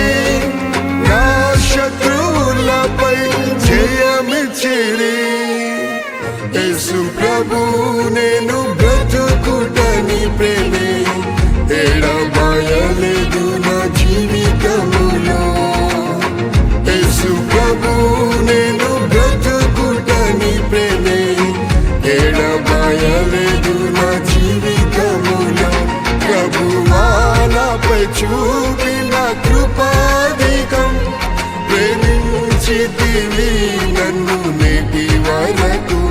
నా శత్రువులపై జయమిచ్చిరి. యేసు ప్రభు నేను బ్రతుకుట నీ ప్రేమే ఎడబాయలేదు నా జీవితములో. యేసు ప్రభు నేను బ్రతుకుట నీ ప్రేమే ఎడబాయలేదు నా జీవితములో. ప్రభువా నాపై చూపిన కృపాధికం ప్రేమించితివి నన్ను నేటి వరకు.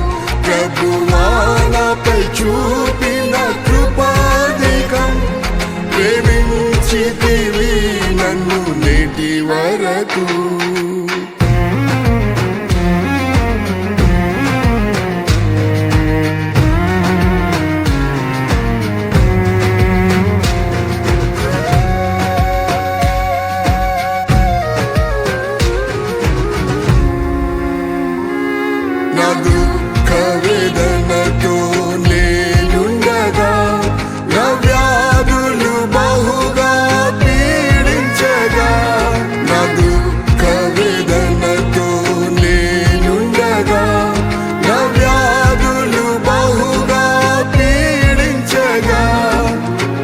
ప్రభువా నాపై చూపిన కృపాధికం ప్రేమించితివి నన్ను నేటి వరకు. నా దుఃఖ వేదనతో నేనుండగా నా వ్యాధులు బహుగా పీడించగా. నా దుఃఖ వేదనతో నేనుండగా నా వ్యాధులు బహుగా పీడించగా.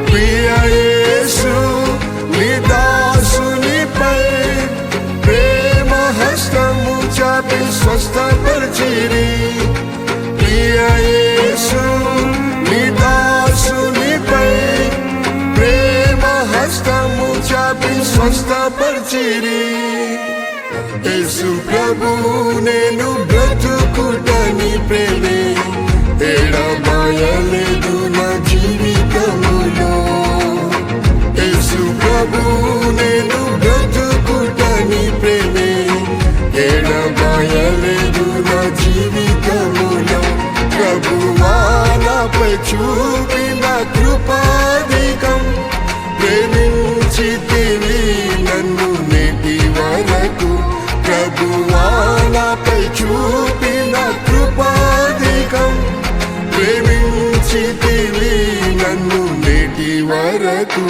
ప్రియ యేసు నీ దాసునిపై ప్రేమ హస్తము చాపి స్వస్థపరిచిరి. ప్రియ యేసు నీ దాసునిపై ప్రేమ హస్తము చాపి స్వస్థపరిచిరి. యేసు ప్రభు నేను బ్రతుకుట నీ ప్రేమే ఎడబాయలేదు నా జీవితములో. యేసు ప్రభు నేను బ్రతుకుట నీ ప్రేమే ఎడబాయలేదు నా జీవితములో. ప్రభువా నాపై చూపిన కృపాధికం ప్రేమించితివి నన్ను నేటి వరకు. ప్రభువా నాపై చూపిన కృపాధికం ప్రేమించితివి నన్ను నేటి వరకు.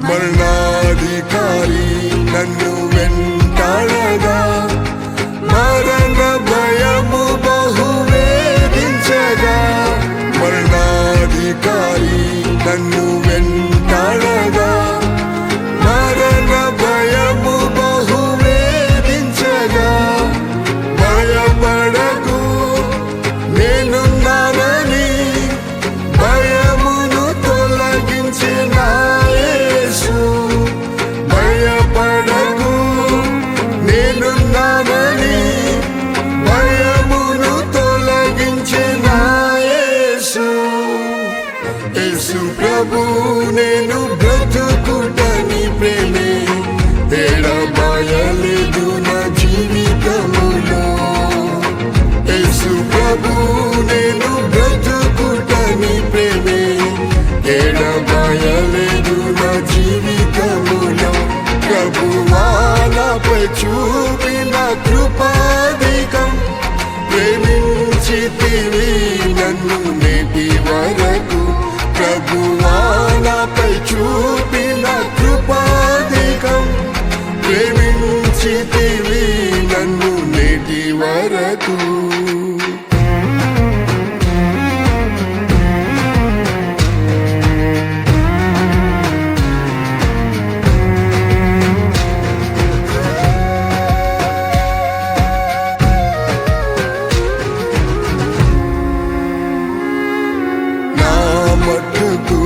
మరణాధికారి నన్ను వెంటాడు యేసు ప్రభు నేను బ్రతుకుటని ప్రేమే ఎడబాయలేదు నా జీవితములో. యేసు ప్రభు నేను బ్రతుకుటని ప్రేమే ఎడబాయలేదు నా జీవితములో. ప్రభువా నాపై చూపిన కృపాధికం ప్రేమించితివి నన్ను నేటి వరకు. ప్రభువా నాపై చూపిన కృపాధికం ప్రేమించితివి నన్ను నేటి వరకు. మట్టుకు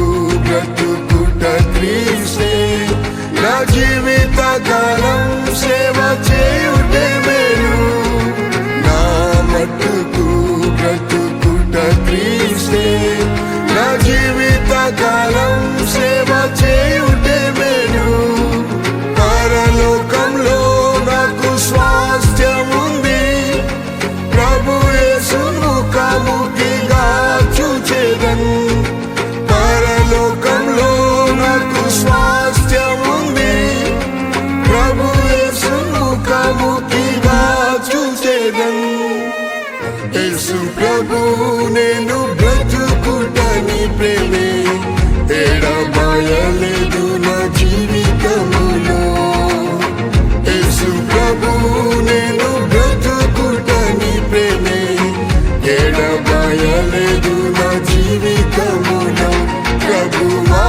బ్రతుకుట క్రీస్తే నా జీవిత కాలం సేవ చేయుటే మేలు. నా మట్టుకు బ్రతుకుట క్రీస్తే నా జీవిత కాలం సేవ చేయుటే మేలు. పరలోకంలో నాకు స్వాస్థ్యముంది ప్రభు యేసు ముఖాముఖిగా చూచెదన్. పరలోకంలో నాకు స్వాస్థ్యముంది ప్రభు యేసు ముఖాముఖిగా చూచెదన్. యేసు ప్రభు నేను బ్రతుకుటని ప్రేమే ఎడబాయలేదు నా జీవితములో. యేసు ప్రభు నేను బ్రతుకుటని ప్రేమే ఎడబాయలేదు నా జీవితములో. ప్రభువా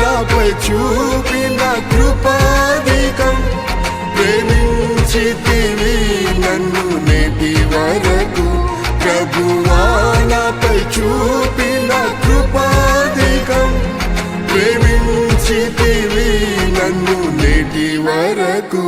నాపై చూపిన కృపాధికం ప్రేమించితివి నన్ను నేటి వరకు. ప్రభువా నాపై చూపిన కృపాధికం ప్రేమించితివి నన్ను నేటి వరకు.